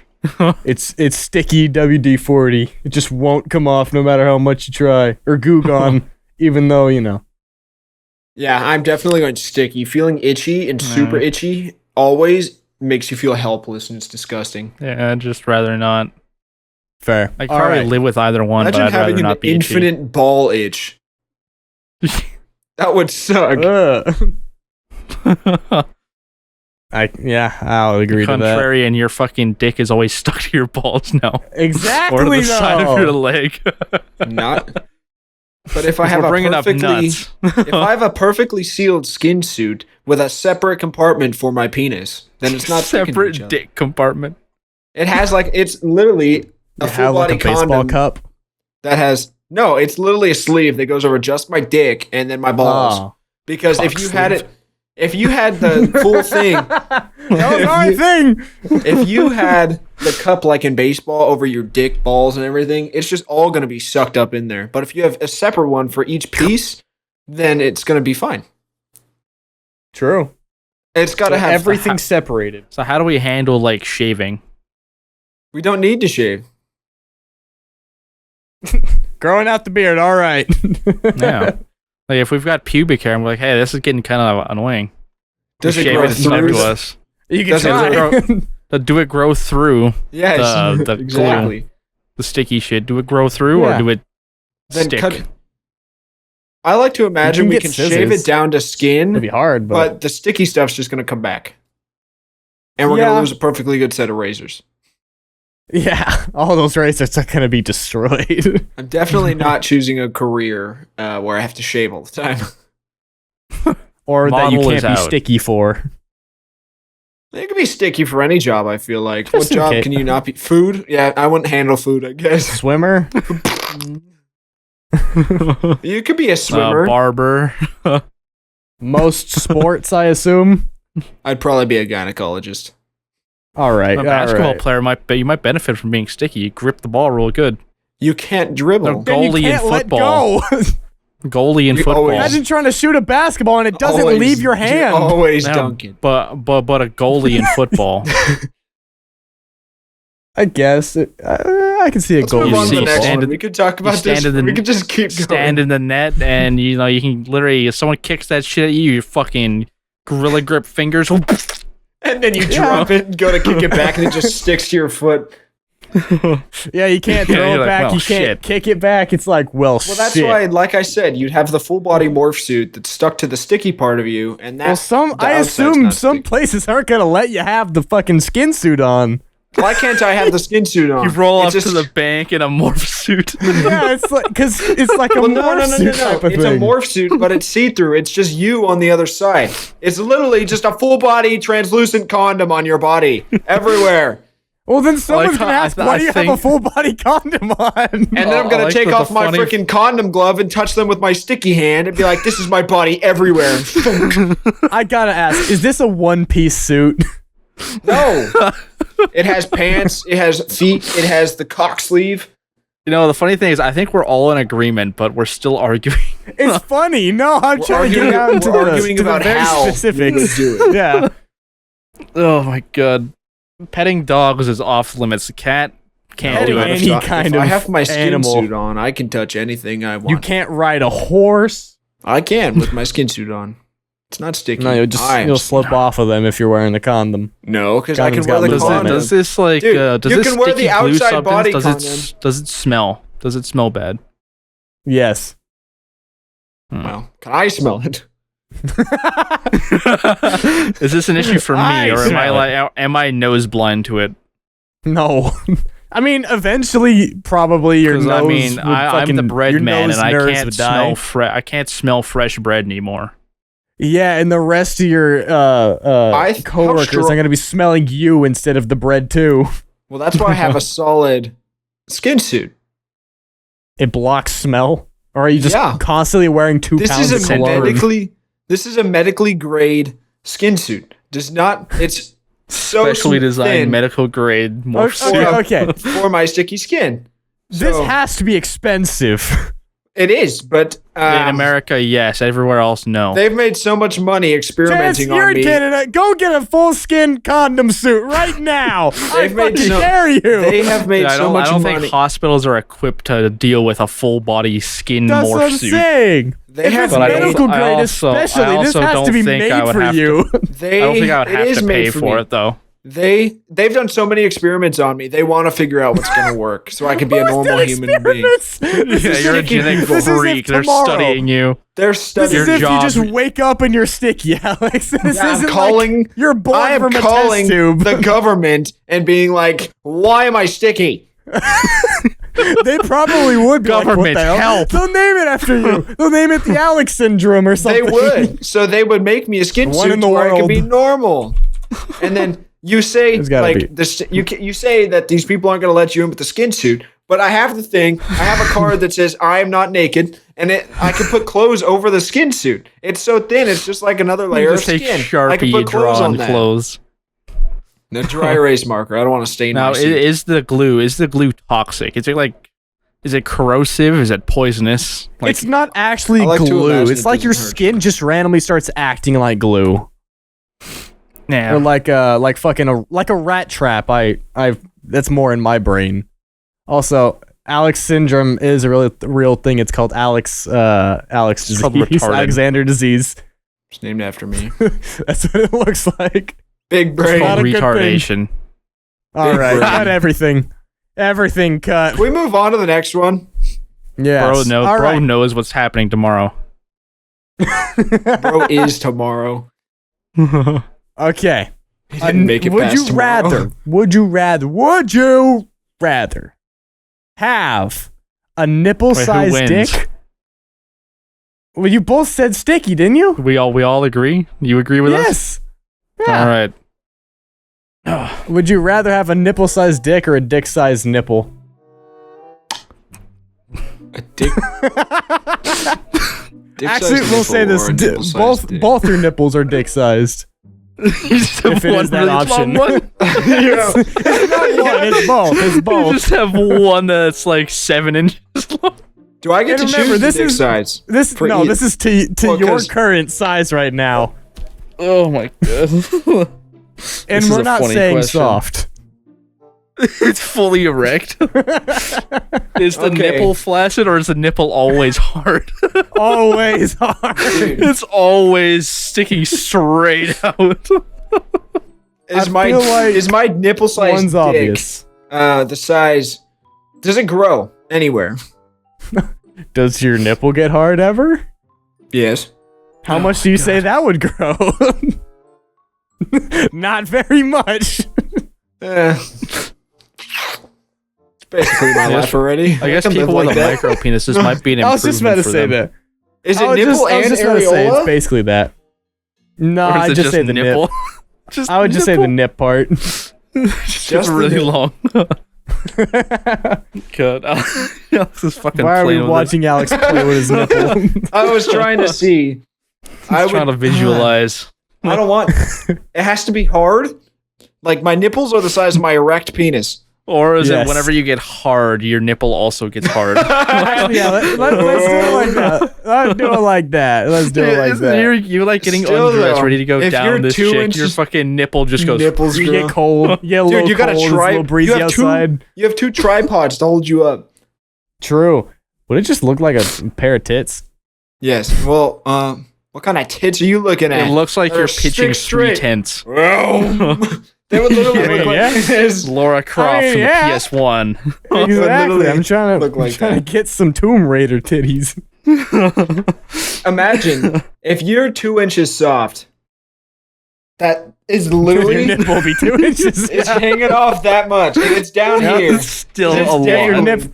It's sticky WD-40. It just won't come off no matter how much you try. Or Goo Gone, even though, you know.
Yeah, I'm definitely going sticky. Feeling itchy and super itchy always makes you feel helpless and it's disgusting.
Yeah, I'd just rather not.
Fair.
I could probably live with either one, but I'd rather not be itchy.
Imagine having an infinite ball itch. That would suck.
I'll agree to that.
Contrarian, your fucking dick is always stuck to your balls now.
Exactly.
Or to the side of your leg.
Not. But if I have if I have a perfectly sealed skin suit with a separate compartment for my penis, then it's not
separate dick compartment.
It has it's literally a full body condom
baseball cup.
that has it's literally a sleeve that goes over just my dick and then my balls. Because if you had the full thing,
that was my thing.
If you had the cup like in baseball over your dick, balls, and everything, it's just all going to be sucked up in there. But if you have a separate one for each piece, then it's going to be fine.
True.
It's got to have
everything separated.
So how do we handle like shaving?
We don't need to shave.
Growing out the beard, all right.
Yeah. Like if we've got pubic hair, I'm like, hey, this is getting kind of annoying.
Does it grow through?
To us.
You can try.
Do it grow through?
Yes,
the
exactly.
The sticky shit. Do it grow through or do it stick?
I like to imagine we can shave it down to skin.
It'd be hard,
but the sticky stuff's just going to come back. And we're going to lose a perfectly good set of razors.
Yeah, all those razors are going to be destroyed.
I'm definitely not choosing a career where I have to shave all the time.
Or that you can't be sticky for.
It could be sticky for any job, I feel like. What job can you not be? Food? Yeah, I wouldn't handle food, I guess.
Swimmer?
You could be a swimmer.
Barber.
Most sports, I assume.
I'd probably be a gynecologist.
All right.
A basketball player you might benefit from being sticky. You grip the ball real good.
You can't dribble.
No, goalie in football. Goalie in football.
Imagine trying to shoot a basketball and it doesn't leave your hand.
Always dunk it.
But a goalie in football.
I guess I can see a goalie.
We could talk about this. We could just keep going.
Stand in the net, and you can literally, if someone kicks that shit at you, you fucking gorilla grip fingers.
And then you drop it and go to kick it back, and it just sticks to your foot.
Yeah, you can't throw it back. You can't kick it back. It's like,
that's why, like I said, you'd have the full body morph suit that's stuck to the sticky part of you, and that's
I assume some places aren't gonna let you have the fucking skin suit on.
Why can't I have the skin suit on?
You roll up to the bank in a morph suit.
Yeah, it's like because it's like a morph suit type of
thing. It's a morph suit, but it's see-through. It's just you on the other side. It's literally just a full-body translucent condom on your body everywhere.
Well, then someone's gonna ask, why do you have a full-body condom on?
And then I'm gonna take off my freaking condom glove and touch them with my sticky hand and be like, "This is my body everywhere."
I gotta ask, is this a one-piece suit?
No. It has pants, it has feet, it has the cock sleeve.
You know, the funny thing is, I think we're all in agreement, but we're still arguing.
It's funny. No, I'm trying to get down to
arguing about
very
how
specifics.
Do it.
Yeah.
Oh my god. Petting dogs is off limits. The cat can't do
any kind of
I have my skin
animal
suit on. I can touch anything I want.
You can't ride a horse.
I can with my skin suit on. It's not sticky.
No, you'll slip off of them if you're wearing the condom.
No, because I can wear the condom.
Does this like
Dude,
does
you
this
can wear the outside body condom.
Does it smell? Does it smell bad?
Yes.
Well, can I smell it?
Is this an issue for me, or am I nose blind to it?
No. I mean, eventually, probably your nose.
I mean, I'm the bread man, and I can't smell fresh bread anymore.
Yeah, and the rest of your coworkers are going to be smelling you instead of the bread too.
Well, that's why I have a solid skin suit.
It blocks smell, or are you just constantly wearing 2 pounds of cologne?
This is a medically grade skin suit. It's so
specially designed
thin.
Medical grade morph
suit.
For my sticky skin.
This has to be expensive.
It is, but
in America, yes. Everywhere else, no.
They've made so much money experimenting on me.
You're in Canada. Go get a full skin condom suit right now. I fucking dare you.
They have made so much money.
I don't think hospitals are equipped to deal with a full body skin
morph
suit.
That's what I'm saying.
They have
medical grade, especially. This has to be made for you.
I don't think I would have to pay for it though.
They've done so many experiments on me. They want to figure out what's going to work so I can be a normal human being.
You're a genetic freak. They're studying you.
They're studying
your job. This is if you just wake up and you're sticky, Alex.
I'm calling.
Like you're born from a
calling
test tube.
The government and being like, "Why am I sticky?"
They probably would be
government
like, what the hell?
Help.
They'll name it after you. They'll name it the Alex syndrome or something.
They would. So they would make me a skin suit where I could be normal. And then you say like this. You say that these people aren't going to let you in with the skin suit. But I have the thing. I have a card that says I am not naked, And I can put clothes over the skin suit. It's so thin, it's just like another layer of skin.
Sharpie,
I can put
clothes on clothes.
No dry erase marker. I don't want to stain
now,
my suit.
Is the glue toxic? Is it corrosive? Is it poisonous?
It's not actually glue. It's like your skin just randomly starts acting like glue.
Yeah.
Or like a rat trap. That's more in my brain. Also, Alex syndrome is a real thing. It's called Alex disease, Alexander disease.
It's named after me.
That's what it looks like.
Big brain.
It's called retardation.
All right, cut everything. Everything cut.
Can we move on to the next one?
Yes.
Bro knows what's happening tomorrow.
Bro is tomorrow.
Okay.
He didn't make it past tomorrow.
Would you rather have a nipple-sized dick? Well, you both said sticky, didn't you?
We all agree? You agree with us?
Yes. Yeah.
All right.
Would you rather have a nipple-sized dick or a dick-sized nipple?
A dick.
Actually, we'll say this: both your nipples are dick-sized. If it is that option. It's both. It's both.
You just have one that's like 7 inches long.
Do I get to choose the dick size?
This is to your current size right now.
Oh my god.
And we're not saying soft.
It's fully erect. Is the nipple flaccid or is the nipple always hard?
Always hard.
It's always sticking straight out.
Is my nipple size
one's
dick
obvious.
The size? Does it grow anywhere?
Does your nipple get hard ever?
Yes.
How much do you say that would grow? Not very much.
It's basically my life already.
I guess people with a micro penis, this might be an improvement.
I was just about to say that.
Is it nipple and areola?
It's basically that. No,
I'd just say the nipple.
I would just say the nip part.
Just really long. God, Alex is fucking.
Why are we watching Alex play with his nipple?
I was trying to see.
I was trying to visualize.
I don't want. It has to be hard. Like my nipples are the size of my erect penis.
Or is it whenever you get hard, your nipple also gets hard?
Yeah, let's do it like that. Let's do it like that.
You're like getting undressed, ready to go down this shit. Your fucking nipple just goes.
Nipples get cold.
Dude, you gotta try. You have two tripods to hold you up.
True. Would it just look like a pair of tits?
Yes. Well, what kind of tits are you looking at?
It looks like you're pitching 3/10.
They would literally look like this.
Laura Croft from the PS1.
Exactly. I'm trying to get some Tomb Raider titties.
Imagine if you're 2 inches soft. That is literally
your nipple will be 2 inches.
It's hanging off that much. And it's down here.
It's still a lot.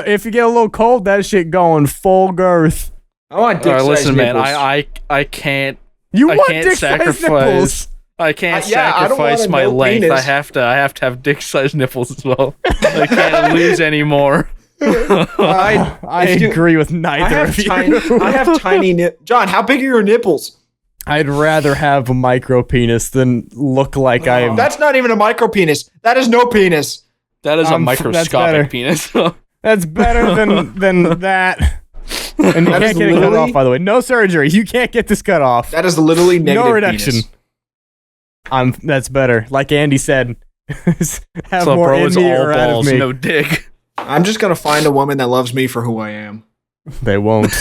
If you get a little cold, that shit going full girth.
I want dick-sized
listen,
nipples.
man. I can't.
You want dick-sized nipples?
I can't sacrifice my length. I have to have dick-sized nipples as well. I can't lose anymore.
I agree with neither of you.
I have tiny nipples. John, how big are your nipples?
I'd rather have a micro penis than look like I am.
That's not even a micro penis. That is no penis.
That is a microscopic penis.
That's better than that. And you can't get it cut off, by the way. No surgery. You can't get this cut off.
That is literally negative.
No reduction. Penis. That's better. Like Andy said, have
so
more
bro,
in
it's
me
all
or out of
balls,
me.
no dick.
I'm just gonna find a woman that loves me for who I am.
They won't.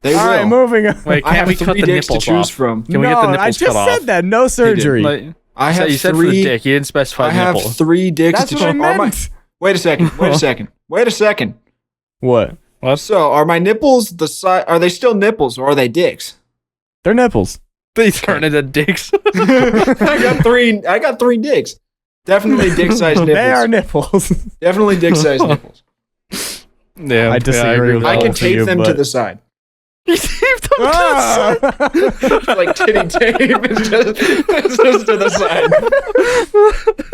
They will.
All right, moving on.
Wait,
I have
we cut the
dicks to
nipples
choose
off?
from.
Can we get the nipples cut off?
I just said that. No surgery.
I have
you said for the dick. You didn't specify
I have
nipple.
3 dicks
That's
to
what I
choose.
meant.
Wait a second.
What?
So, are my nipples the size? Are they still nipples or are they dicks?
They're nipples.
They turn into dicks.
I got 3 dicks. Definitely dick-sized nipples.
They are nipples.
Definitely dick-sized nipples.
Yeah,
I disagree with
I
all
can
of
tape
you,
them
but...
to the side.
You taped them to the side.
Like titty tape. It's just to the side.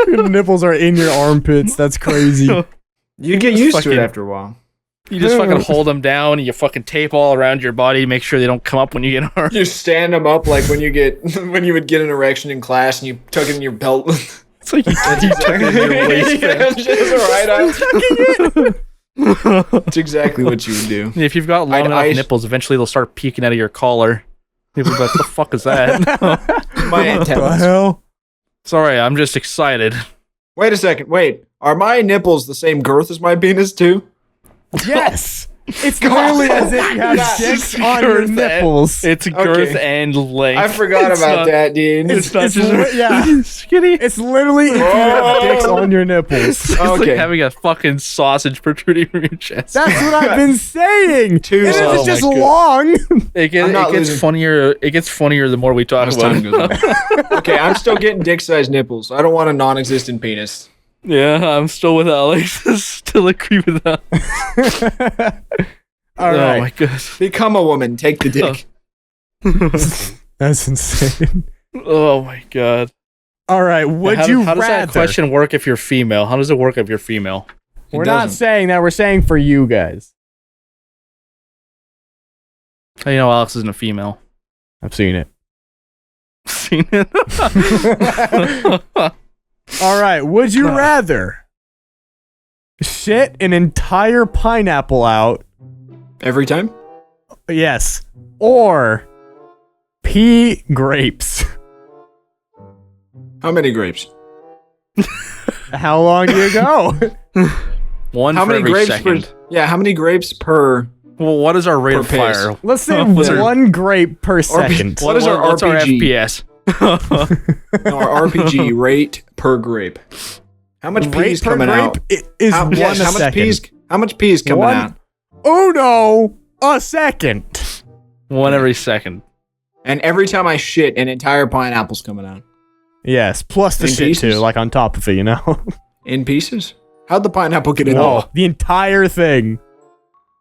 Your nipples are in your armpits. That's crazy.
You get used to it after a while.
You just fucking hold them down and you fucking tape all around your body to make sure they don't come up when you get hard.
You stand them up like when you would get an erection in class and you tuck it in your belt.
It's like you tuck it in your waistband.
That's exactly what you would do.
If you've got long enough nipples, eventually they'll start peeking out of your collar. People be like, "What the fuck is that?"
My antennas.
What the hell?
Sorry, I'm just excited.
Wait a second. Wait, are my nipples the same girth as my penis too?
Yes. It's literally as if you have dicks on your nipples.
It's girth and length.
I forgot about that, dude.
It's not just skinny.
It's literally if you have dicks on your nipples.
It's like having a fucking sausage protruding from your chest.
That's what I've been saying. It's just long.
It gets funnier. It gets funnier the more we talk about it.
Okay, I'm still getting dick-sized nipples. I don't want a non-existent penis.
Yeah, I'm still with Alex. Still agree with that.
All right.
Oh my god.
Become a woman. Take the dick.
That's insane.
Oh my god.
All right. How
does that question work if you're female? How does it work if you're female?
We're not saying that. We're saying for you guys.
How do you know Alex isn't a female?
I've seen it.
Seen it?
All right. Would you rather shit an entire pineapple out?
Every time?
Yes. Or pee grapes?
How many grapes?
How long do you go?
One for every second.
How many grapes per...
Well, what is our rate of fire?
Let's say one grape per second.
What's our
FPS?
Our RPG rate per grape. How much pee is coming out?
Is one a second.
How much pee is coming out?
Oh no, a second.
One every second.
And every time I shit, an entire pineapple's coming out.
Yes, plus the shit too, like on top of it, you know?
In pieces? How'd the pineapple get in there?
No, the entire thing.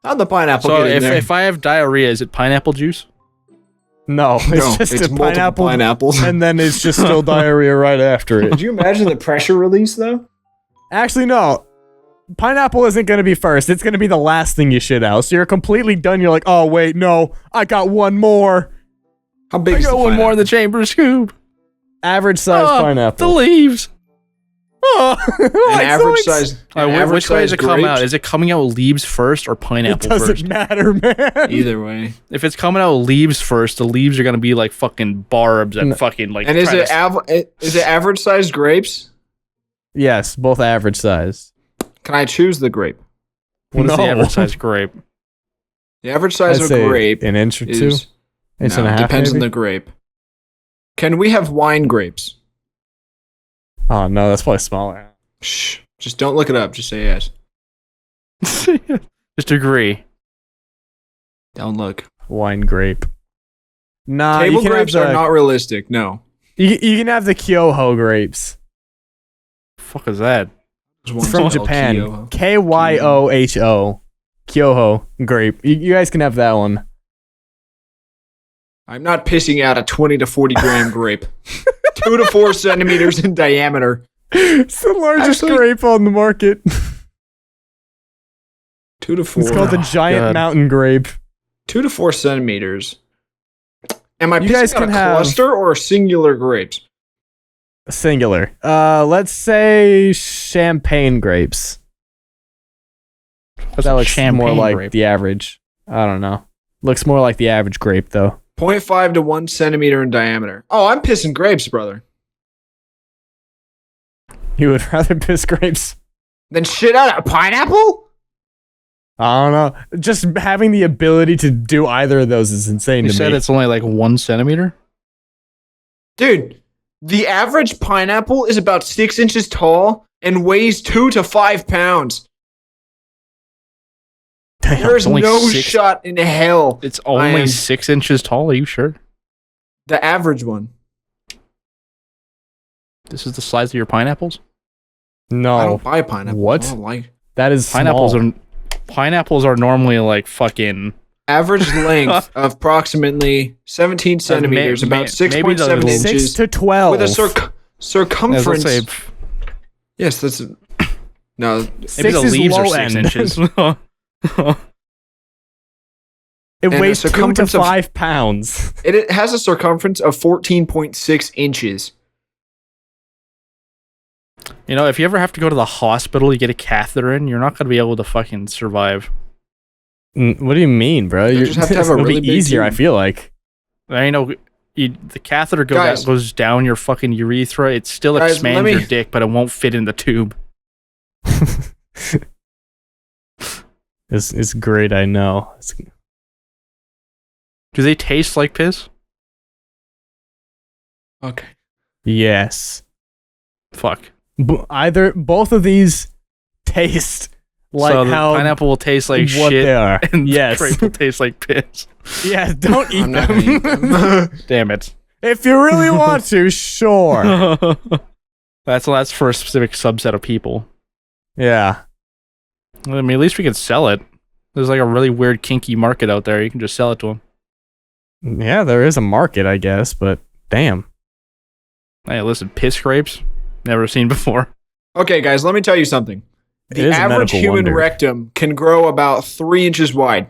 How'd the pineapple get in there?
So if I have diarrhea, is it pineapple juice?
No, it's just a pineapple,
pineapples.
And then it's just still diarrhea right after it.
Could you imagine the pressure release, though?
Actually, no. Pineapple isn't going to be first. It's going to be the last thing you shit out. So you're completely done. You're like, oh, wait, no. I got one more.
How big is the pineapple?
One more in the chamber scoop.
Average size pineapple.
The leaves.
Oh,
an average size.
Which way does it come out? Is it coming out with leaves first or pineapple first?
It doesn't matter, man.
Either way.
If it's coming out with leaves first, the leaves are gonna be like fucking barbs and fucking like.
And is it average sized grapes?
Yes, both average size.
Can I choose the grape?
What is the average size grape?
The average size of a grape,
an inch or two. Inch and a half.
Depends on the grape. Can we have wine grapes?
Oh no, that's probably smaller.
Shh. Just don't look it up. Just say yes.
Just agree.
Don't look.
Wine grape. Nah,
table grapes are not realistic. No.
You can have the Kyoho grapes.
The fuck is that?
It's from Japan. Kyoho. Kyoho grape. You guys can have that one.
I'm not pissing out a 20 to 40 gram grape. 2 to 4 centimeters in diameter.
It's the largest grape on the market.
2 to 4.
It's called the giant mountain grape.
2 to 4 centimeters. Am I pissing out a cluster or singular grapes?
Singular. Let's say champagne grapes. That looks more like the average. I don't know. Looks more like the average grape, though.
0.5 to 1 centimeter in diameter. Oh, I'm pissing grapes, brother.
You would rather piss grapes
than shit out a pineapple?
I don't know. Just having the ability to do either of those is insane to me.
You said it's only like 1 centimeter?
Dude, the average pineapple is about 6 inches tall and weighs 2 to 5 pounds.
Damn,
there's no shot in hell.
It's only 6 inches tall. Are you sure?
The average one.
This is the size of your pineapples?
No.
I don't buy pineapples.
What?
I don't like
that is
pineapples. Pineapples are normally like fucking
average length of approximately 17 centimeters, about 6.7 inches.
6 to 12
with a circumference. Yes, that's no.
Maybe the leaves are 6 inches.
It weighs 2 to 5 pounds.
It has a circumference of 14.6 inches.
You know, if you ever have to go to the hospital, you get a catheter in, you're not going to be able to fucking survive.
What do you mean, bro? You
just have to have a really big
easier,
tube.
I feel like.
I know the catheter goes down your fucking urethra. It still expands your dick, but it won't fit in the tube.
It's great, I know.
Do they taste like piss?
Okay.
Yes.
Fuck.
Both of these taste like
so
how
pineapple will taste like
what
shit,
they are.
And
yes.
grape will taste like piss.
Yeah, don't eat them.
Damn it.
If you really want to, sure.
That's for a specific subset of people.
Yeah.
I mean, at least we can sell it. There's like a really weird kinky market out there. You can just sell it to them.
Yeah, there is a market, I guess, but damn.
Hey, listen, piss grapes? Never seen before.
Okay, guys, let me tell you something. The average human rectum can grow about 3 inches wide,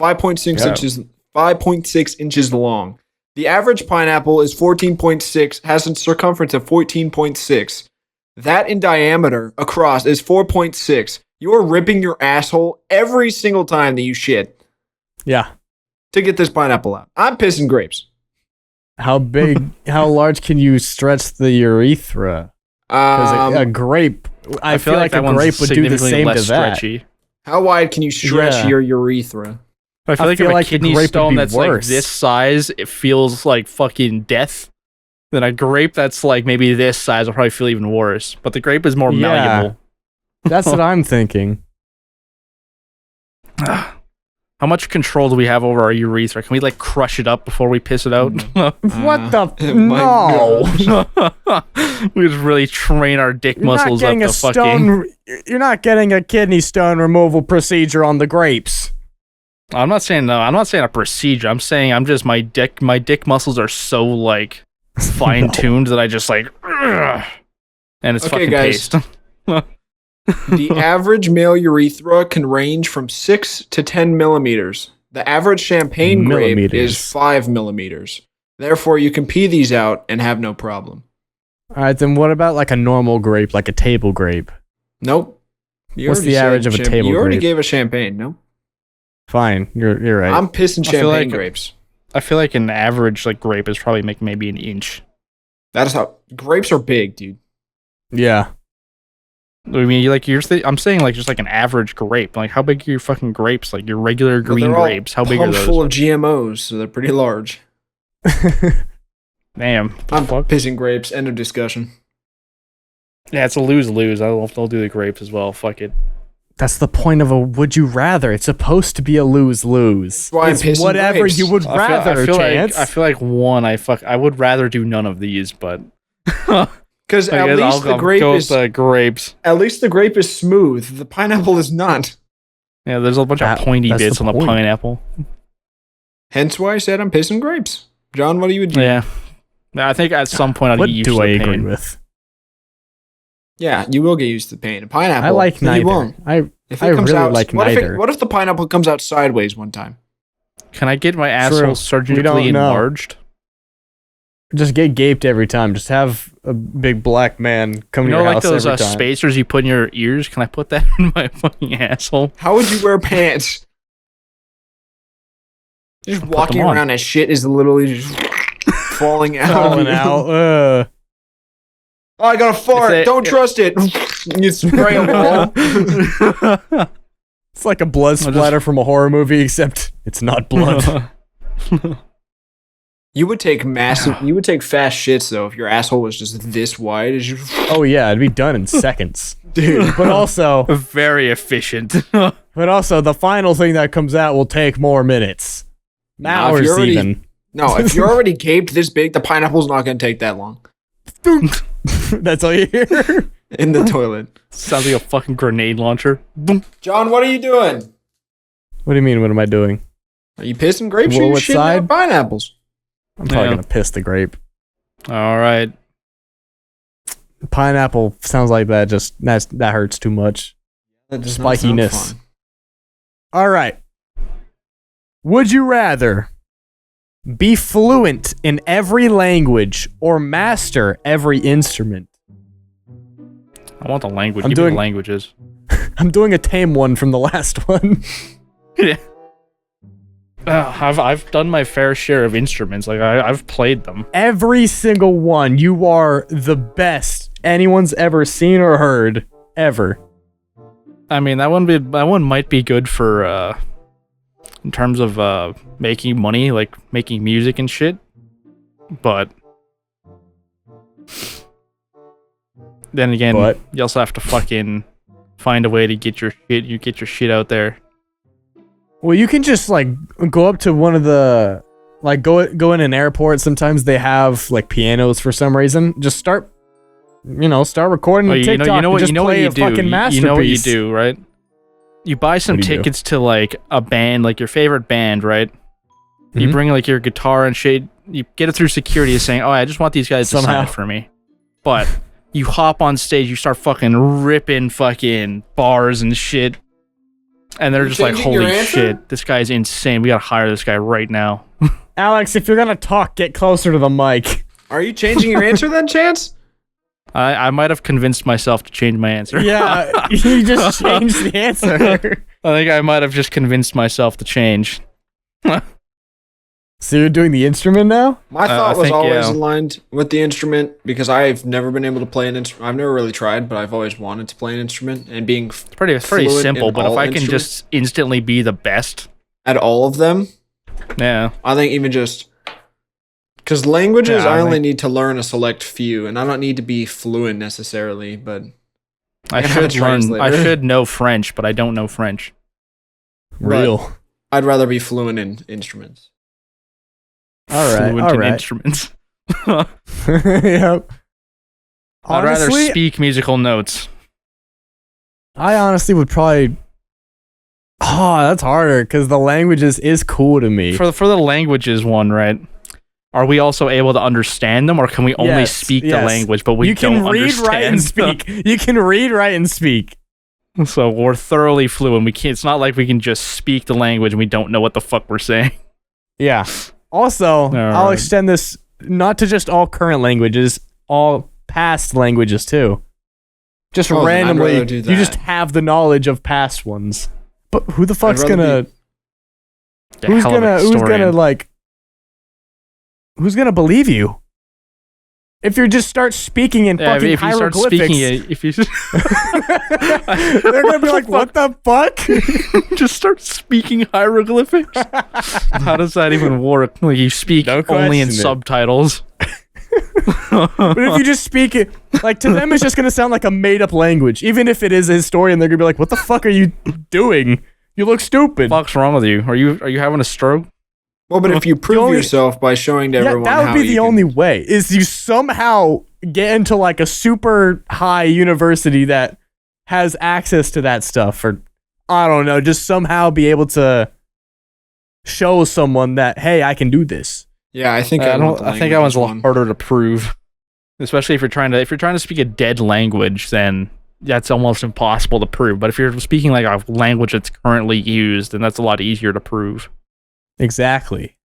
5.6 inches long. The average pineapple is 14.6, has a circumference of 14.6. That in diameter across is 4.6. You are ripping your asshole every single time that you shit.
Yeah.
To get this pineapple out. I'm pissing grapes.
How large can you stretch the urethra? Because a grape, I feel like a grape would do the same to that.
Stretchy.
How wide can you stretch your urethra?
I feel like a kidney stone that's like this size, it feels like fucking death. Then a grape that's like maybe this size will probably feel even worse. But the grape is more malleable.
That's what I'm thinking.
How much control do we have over our urethra? Can we like crush it up before we piss it out?
What the? No.
We just really train our dick muscles up to fucking.
You're not getting a kidney stone removal procedure on the grapes.
I'm not saying a procedure. I'm saying my dick muscles are so like fine tuned that I just like, and it's fucking paste.
The average male urethra can range from 6 to 10 millimeters. The average champagne grape is 5 millimeters. Therefore, you can pee these out and have no problem.
All right, then what about like a normal grape, like a table grape?
Nope.
What's the average of a table grape?
You already gave a champagne, no?
Fine, you're right.
I'm pissing champagne grapes.
I feel like an average like grape is probably maybe an inch.
That's how grapes are big, dude.
Yeah.
I mean, I'm saying like just like an average grape. Like, how big are your fucking grapes? Like your regular green grapes? How big are those?
Full of GMOs, so they're pretty large.
Damn.
I'm pissing grapes. End of discussion.
Yeah, it's a lose-lose. I don't know if they'll do the grapes as well. Fuck it.
That's the point of a would you rather. It's supposed to be a lose-lose. It's whatever grapes. You would rather, Chance.
I feel like I would rather do none of these, but
because at least the grape is
the grapes.
At least the grape is smooth. The pineapple is not.
Yeah, there's a bunch of pointy bits on the pineapple.
Hence why I said I'm pissing grapes. John, what do you do?
Yeah, I think at some point I'll get used to the pain. What do I agree with?
Yeah, you will get used to the pain. Pineapple.
I like neither. You won't. I really like neither.
What if the pineapple comes out sideways one time?
Can I get my asshole surgically enlarged?
Just get gaped every time. Just have a big black man come to your house every time.
Like those spacers you put in your ears? Can I put that in my fucking asshole?
How would you wear pants? Just walking around as shit is literally just falling out.
Falling out.
Oh, I got a fart. Don't trust it. You spray a wall.
It's like a blood splatter from a horror movie, except it's not blood.
You would take fast shits though if your asshole was just this wide.
Oh yeah, it'd be done in seconds,
dude.
But also
very efficient.
But also the final thing that comes out will take more minutes, hours even.
No, if you're already gaped this big, the pineapple's not going to take that long.
That's all you hear
in the toilet.
Sounds like a fucking grenade launcher.
John, what are you doing?
What do you mean? What am I doing?
Are you pissing grapes or are you shitting out pineapples?
I'm probably gonna piss the grape.
All right.
Pineapple sounds like that. Just that hurts too much.
That
spikiness. All right. Would you rather be fluent in every language or master every instrument?
I want the language. Give me the languages.
I'm doing a tame one from the last one.
Yeah. I've done my fair share of instruments. Like I've played them.
Every single one. You are the best anyone's ever seen or heard ever.
I mean, that one might be good for in terms of making money, like making music and shit. But then again, you also have to fucking find a way to get your shit out there.
Well, you can just like go up to one of the go in an airport. Sometimes they have like pianos for some reason. Just start recording TikTok.
You know what you do.
You
know what you do, right? You buy some tickets to like a band, like your favorite band, right? Mm-hmm. You bring like your guitar and shit. You get it through security, saying, "Oh, I just want these guys to sign it for me." But you hop on stage, you start fucking ripping fucking bars and shit. And they're just like, holy shit, this guy's insane. We gotta hire this guy right now.
Alex, if you're gonna talk, get closer to the mic.
Are you changing your answer then, Chance?
I might have convinced myself to change my answer.
Yeah, you just changed the answer.
I think I might have just convinced myself to change.
So you're doing the instrument now?
My thought was always aligned with the instrument because I've never been able to play an instrument. I've never really tried, but I've always wanted to play an instrument and being
it's pretty simple. But if I can just instantly be the best
at all of them,
yeah,
I think even just because languages, I only need to learn a select few, and I don't need to be fluent necessarily. But
I should know French, but I don't know French.
Real.
I'd rather be fluent in instruments.
Fluent in instruments.
Yep.
I'd rather speak musical notes.
I honestly would probably. Oh, that's harder because the languages is cool to me.
For the languages one, right? Are we also able to understand them, or can we only speak the language, but we don't understand? You can read, write, and
speak. You can read, write, and speak.
So we're thoroughly fluent. We can't. It's not like we can just speak the language and we don't know what the fuck we're saying.
Yeah. Also, I'll extend this not to just all current languages, all past languages too. Just randomly, you just have the knowledge of past ones. But who the fuck's gonna? Who's gonna believe you? If you just start speaking in fucking hieroglyphics, they're gonna be like, "What the fuck?"
Just start speaking hieroglyphics. How does that even work? Like you speak only in subtitles.
But if you just speak it, like to them, it's just gonna sound like a made-up language. Even if it is a historian, they're gonna be like, "What the fuck are you doing? You look stupid."
What's wrong with you? Are you having a stroke?
Well, but if you prove yourself by showing to everyone
that would be the only way, is you somehow get into like a super high university that has access to that stuff, or I don't know, just somehow be able to show someone that, hey, I can do this.
Yeah, I think
that one's a lot harder to prove, especially if you're trying to speak a dead language. Then that's almost impossible to prove. But if you're speaking like a language that's currently used, then that's a lot easier to prove.
Exactly.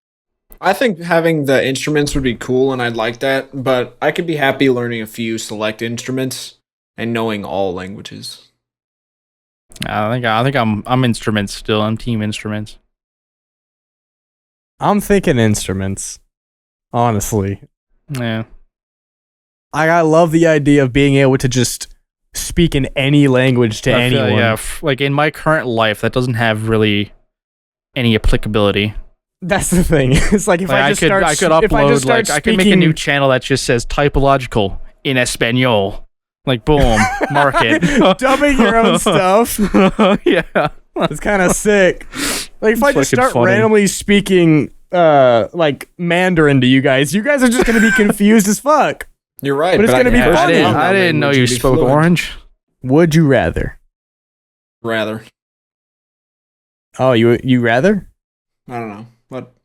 I think having the instruments would be cool, and I'd like that, but I could be happy learning a few select instruments and knowing all languages.
I think I'm instruments still. I'm team instruments.
I'm thinking instruments, honestly.
Yeah.
I love the idea of being able to just speak in any language to anyone.
Yeah, like in my current life, that doesn't have really any applicability.
That's the thing. It's like if I could upload,
I could make a new channel that just says typological in Espanol. Like boom, market.
Dubbing your own stuff.
Yeah.
It's kind of sick. Like if I just start randomly speaking like Mandarin to you guys are just going to be confused as fuck.
You're right.
But it's going to be funny.
I didn't know you spoke Orange.
Would you rather?
Rather.
Oh, you rather?
I don't know. What?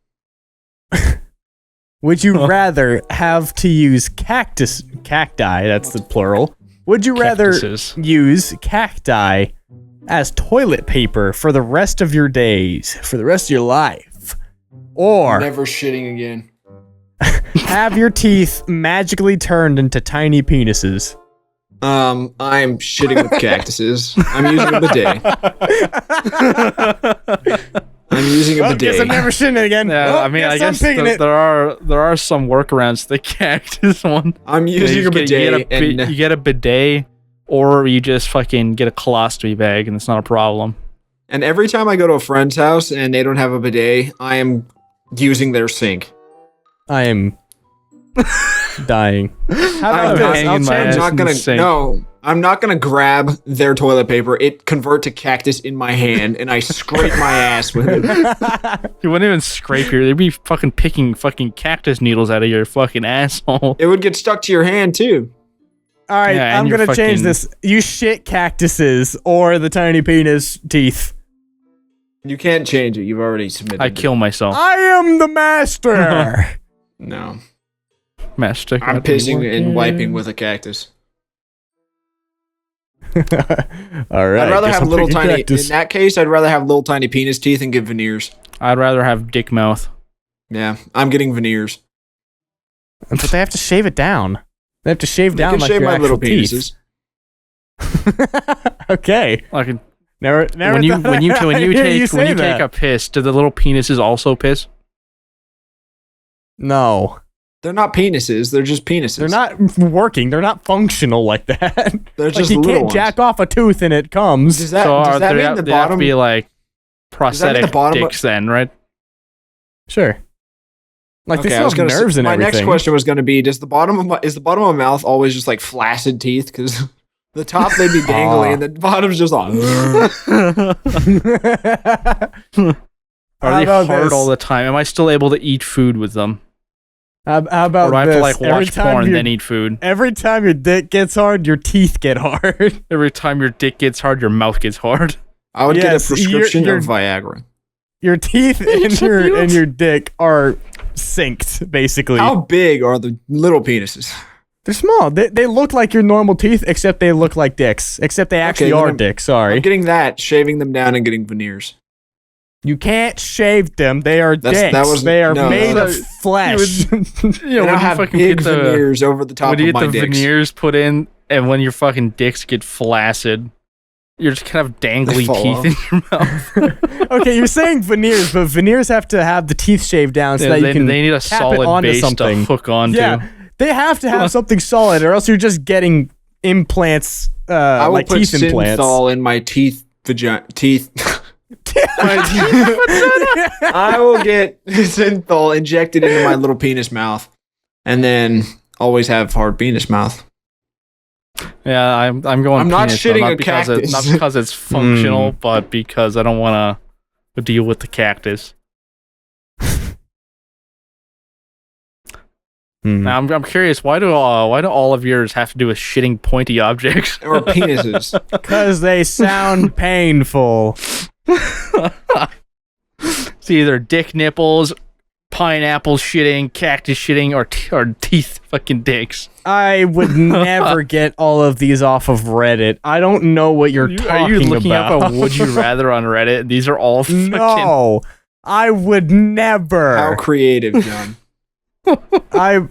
Would you rather have to use cacti, that's the plural. Would you rather use cacti as toilet paper for the rest of your days, for the rest of your life, or
never shitting again.
have your teeth magically turned into tiny penises?
I'm shitting with cactuses. I'm using a bidet. I'm using a bidet.
Guess I'm never shitting again.
Yeah, I mean, I guess there are some workarounds to the cactus one.
I'm using a bidet.
You get a bidet, or you just fucking get a colostomy bag, and it's not a problem.
And every time I go to a friend's house and they don't have a bidet, I am using their sink.
I am dying.
How about this? I'm not gonna grab their toilet paper. It convert to cactus in my hand, and I scrape my ass with it.
You wouldn't even scrape they'd be fucking picking fucking cactus needles out of your fucking asshole.
It would get stuck to your hand too.
All right, I'm gonna change this. You shit cactuses or the tiny penis teeth.
You can't change it. You've already submitted.
I kill myself.
I am the master.
No.
Master.
I'm pissing and wiping with a cactus.
All right.
I'd rather have little tiny. Cactus. In that case, I'd rather have little tiny penis teeth and get veneers.
I'd rather have dick mouth.
Yeah, I'm getting veneers.
But they have to shave it down. They have to shave down like your actual teeth. Okay.
Like
never
when you take a piss, do the little penises also piss?
No.
They're not penises. They're just penises.
They're not working. They're not functional like that.
They're just
you
little
can't jack off a tooth and it comes.
Does that mean the bottom
have to be like prosthetic dicks then, right?
Sure. Like they still have nerves and everything.
My next question was going to be: is the bottom of my mouth always just like flaccid teeth? Because the top they'd be dangly and the bottom's just like.
Are they hard all the time? Am I still able to eat food with them?
How about
or do I have to like watch porn and then eat food?
Every time your dick gets hard, your teeth get hard.
Every time your dick gets hard, your mouth gets hard.
I would get a prescription of Viagra.
Your teeth and your dick are synced, basically.
How big are the little penises?
They're small. They look like your normal teeth, except they look like dicks. Except they actually are dicks. Sorry.
I'm getting that, shaving them down and getting veneers.
You can't shave them. They are dicks. They are made of flesh.
When you
have big veneers over the top of my dicks. When you get the veneers
put in, and when your fucking dicks get flaccid, you're just kind of dangly teeth in your mouth.
Okay, you're saying veneers, but veneers have to have the teeth shaved down so that you can
they need a solid base to hook onto.
Yeah, they have to have something solid, or else you're just getting implants,
I will
like
put
teeth implants.
synthol in my teeth. I will get synthol injected into my little penis mouth, and then always have hard penis mouth.
Yeah, I'm going.
I'm not shitting a cactus.
Not because it's functional, but because I don't want to deal with the cactus. Now I'm curious. Why do all of yours have to do with shitting pointy objects
or penises?
Because they sound painful.
It's either dick nipples, pineapple shitting, cactus shitting, or teeth fucking dicks.
I would never get all of these off of Reddit. I don't know what you're talking about. Are you looking up
a would you rather on Reddit? These are all fucking...
No, I would never.
How creative, John.
I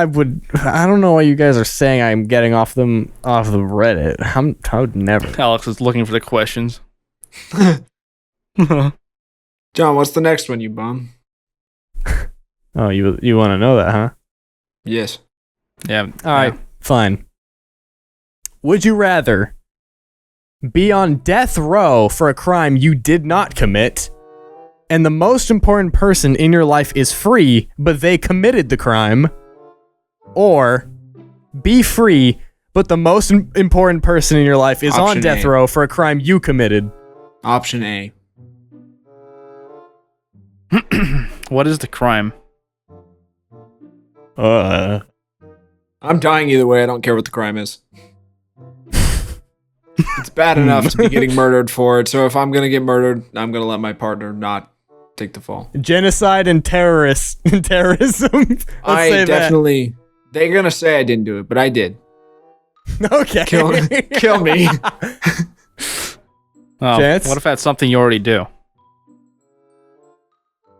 would. I don't know why you guys are saying I'm getting off the Reddit. I would never.
Alex is looking for the questions.
John, what's the next one, you bum?
Oh, you want to know that, huh?
Yes.
Yeah.
All right. Fine. Would you rather be on death row for a crime you did not commit, and the most important person in your life is free, but they committed the crime, or be free, but the most important person in your life is on death row for a crime you committed?
Option A.
What is the crime?
I'm dying either way. I don't care what the crime is. It's bad enough to be getting murdered for it, so if I'm gonna get murdered, I'm gonna let my partner not take the fall.
Genocide and terrorism.
I definitely. They're gonna say I didn't do it, but I did.
Okay.
Kill me.
Oh,
Chance?
what if that's something you already do?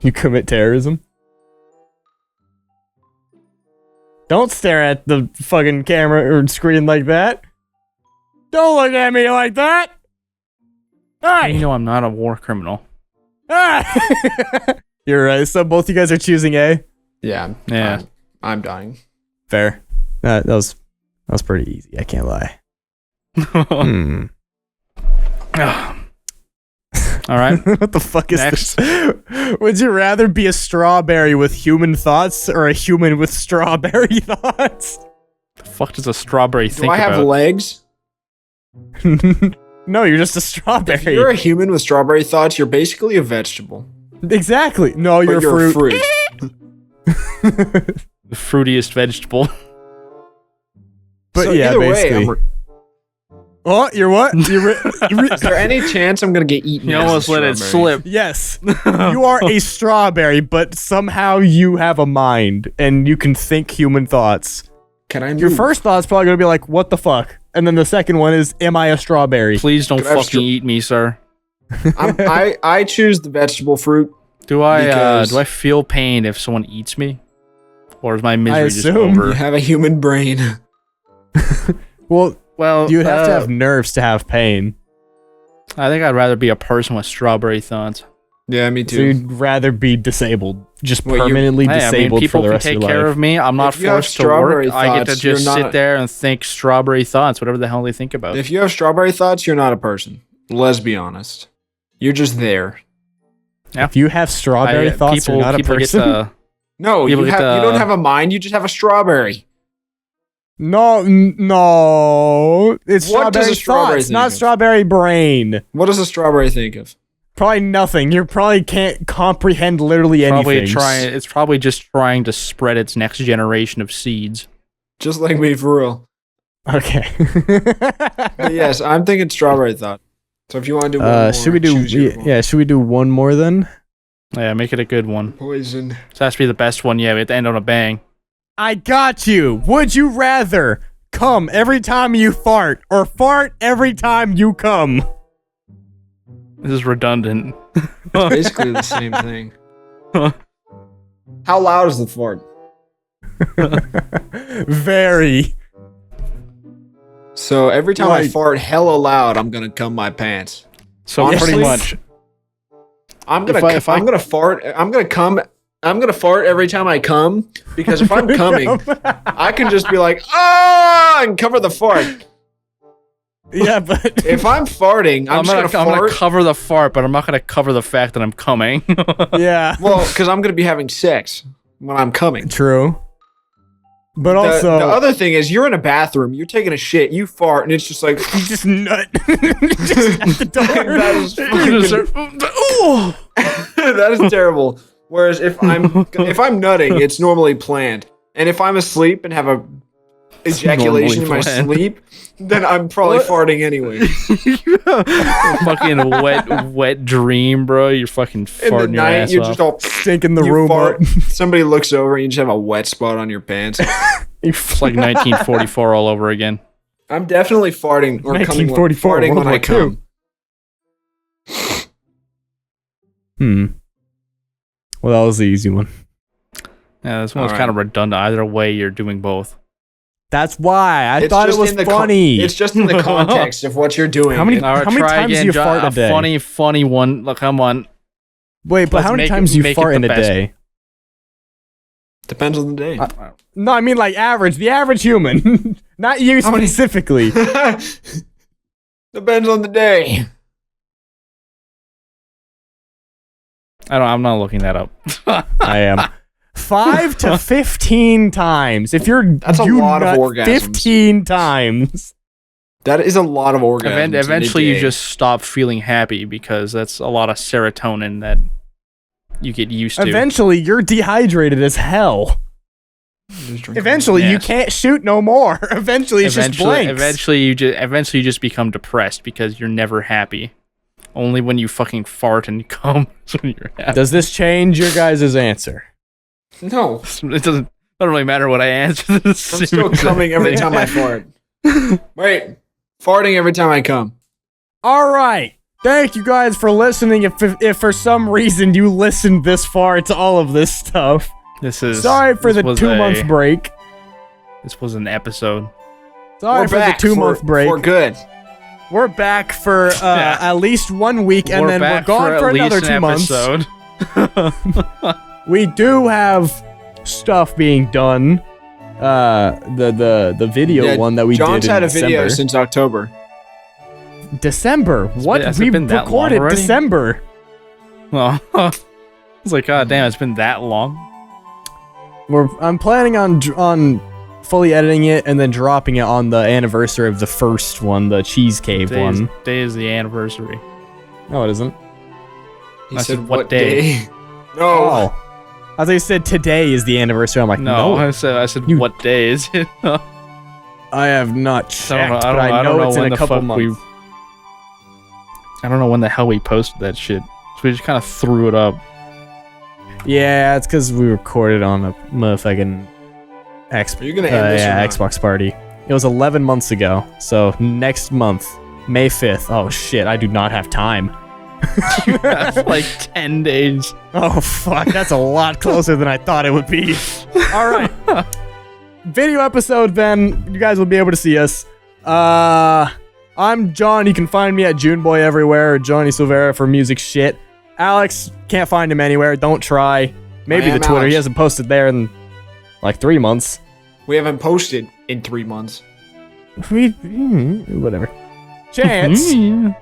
You commit terrorism? Don't stare at the fucking camera or screen like that. Don't look at me like that. Hey!
You know I'm not a war criminal.
Ah! You're right. So both you guys are choosing A?
Yeah. I'm dying.
Fair. That was pretty easy. I can't lie.
All right.
What the fuck is this? Would you rather be a strawberry with human thoughts or a human with strawberry thoughts?
The fuck does a strawberry think about?
Do I have legs?
No, you're just a strawberry.
If you're a human with strawberry thoughts, you're basically a vegetable.
Exactly. No, you're a fruit.
The fruitiest vegetable.
But
so
yeah, basically. Oh, you're what?
Is there any chance I'm gonna get eaten?
You almost let it slip.
Yes. You are a strawberry, but somehow you have a mind and you can think human thoughts.
Can I move?
Your first thought's probably gonna be like, what the fuck? And then the second one is, am I a strawberry?
Please don't fucking eat me, sir.
I choose the vegetable fruit.
Do I feel pain if someone eats me? Or is my misery just over?
You have a human brain.
Well, you'd have to have nerves to have pain.
I think I'd rather be a person with strawberry thoughts.
Yeah, me too.
So you'd rather be disabled, just permanently disabled for the rest of your life.
People can take care of me. I'm not forced to work. I get to just sit there and think strawberry thoughts, whatever the hell they think about.
If you have strawberry thoughts, you're not a person. Let's be honest. You're just there.
Yeah.
If you have strawberry thoughts, you're not a person.
No, you don't have a mind. You just have a strawberry.
No, it's strawberry thoughts, not strawberry brain.
What does a strawberry think of?
Probably nothing. You probably can't comprehend literally anything.
It's probably just trying to spread its next generation of seeds.
Just like me, for real.
Okay.
But yes, I'm thinking strawberry thought. So if you want to do one more,
should we do? Should we do one more then?
Yeah, make it a good one.
Poison.
This has to be the best one. Yeah, we have to end on a bang.
I got you. Would you rather come every time you fart or fart every time you come?
This is redundant.
It's basically the same thing. How loud is the fart?
Very.
So every time I fart hella loud, I'm gonna cum my pants.
So honestly, pretty much.
I'm gonna fart every time I come, because if I'm coming, I can just be like, and cover the fart.
Yeah, but
if I'm farting, I'm gonna
cover the fart, but I'm not gonna cover the fact that I'm coming.
Yeah.
Well, because I'm gonna be having sex when I'm coming.
True. But also,
the other thing is, you're in a bathroom, you're taking a shit, you fart, and it's just like
you just nut just at the door.
That is terrible. Whereas if I'm nutting, it's normally planned, and if I'm asleep and have a ejaculation in my sleep, then I'm probably farting anyway.
Fucking wet dream, bro. You're fucking farting your ass
you're
off.
just all
stinking the room up.
Somebody looks over and you just have a wet spot on your pants.
It's like 1944 all over again.
I'm definitely farting or
1944
farting when I come.
Well, that was the easy one.
Yeah, this one's kind of redundant. Either way, you're doing both.
That's why I thought it was funny.
It's just in the context of what you're doing.
How many times do you fart a day?
Funny one. Look, come on.
Wait, but how many times do you fart in a day?
Depends on the day.
No, I mean like average. The average human. Not you specifically.
Depends on the day.
I'm not looking that up.
I am. 5 to 15 times. That's
a lot of orgasms.
15 times.
That is a lot of orgasms.
Eventually, you just stop feeling happy because that's a lot of serotonin that you get used to.
Eventually, you're dehydrated as hell. Eventually, you can't shoot no more. Eventually, it's just blanks.
Eventually, you just become depressed because you're never happy. Only when you fucking fart and come is when you're happy.
Does this change your guys' answer?
No.
It doesn't really matter what I answer.
I'm still coming every time I fart. Wait. Farting every time I come.
All right. Thank you guys for listening. If for some reason you listened this far to all of this stuff, sorry for the 2-month break.
This was an episode.
Sorry for the 2-month break.
We're good.
We're back for at least 1 week, and then we're gone for another 2 months. We do have stuff being done. The video one that we did in December. John's
had a video since October.
December? What? We recorded December.
Well, it's like, god damn, it's been that long.
I'm planning on fully editing it and then dropping it on the anniversary of the first one, the Cheese Cave one.
Today is the anniversary.
No, it isn't.
He said what day? No.
Oh. I thought you said today is the anniversary. I'm like, no.
I said what day is it?
I have not checked, but I know it's in a couple months.
I don't know when the hell we posted that shit. So we just kind of threw it up.
Yeah, it's because we recorded on a motherfucking Xbox party. It was 11 months ago. So next month, May 5th. Oh shit, I do not have time.
That's like 10 days.
Oh fuck, that's a lot closer than I thought it would be. All right. Video episode then. You guys will be able to see us. I'm John. You can find me at Juneboy everywhere, or Johnny Silvera for music shit. Alex, can't find him anywhere. Don't try. Maybe the Twitter. Alex. He hasn't posted there in like 3 months.
We haven't posted in 3 months.
Whatever. Chance. You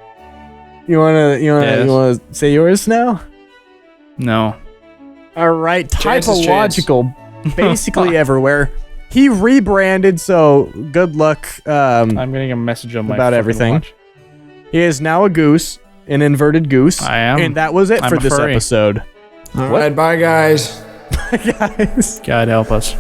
wanna say yours now?
No.
All right. Typological, basically everywhere. He rebranded, so good luck.
I'm getting a message on my
about everything.
Watch.
He is now a goose, an inverted goose.
I am.
And that was it for this episode.
All right, bye guys.
Bye guys.
God help us.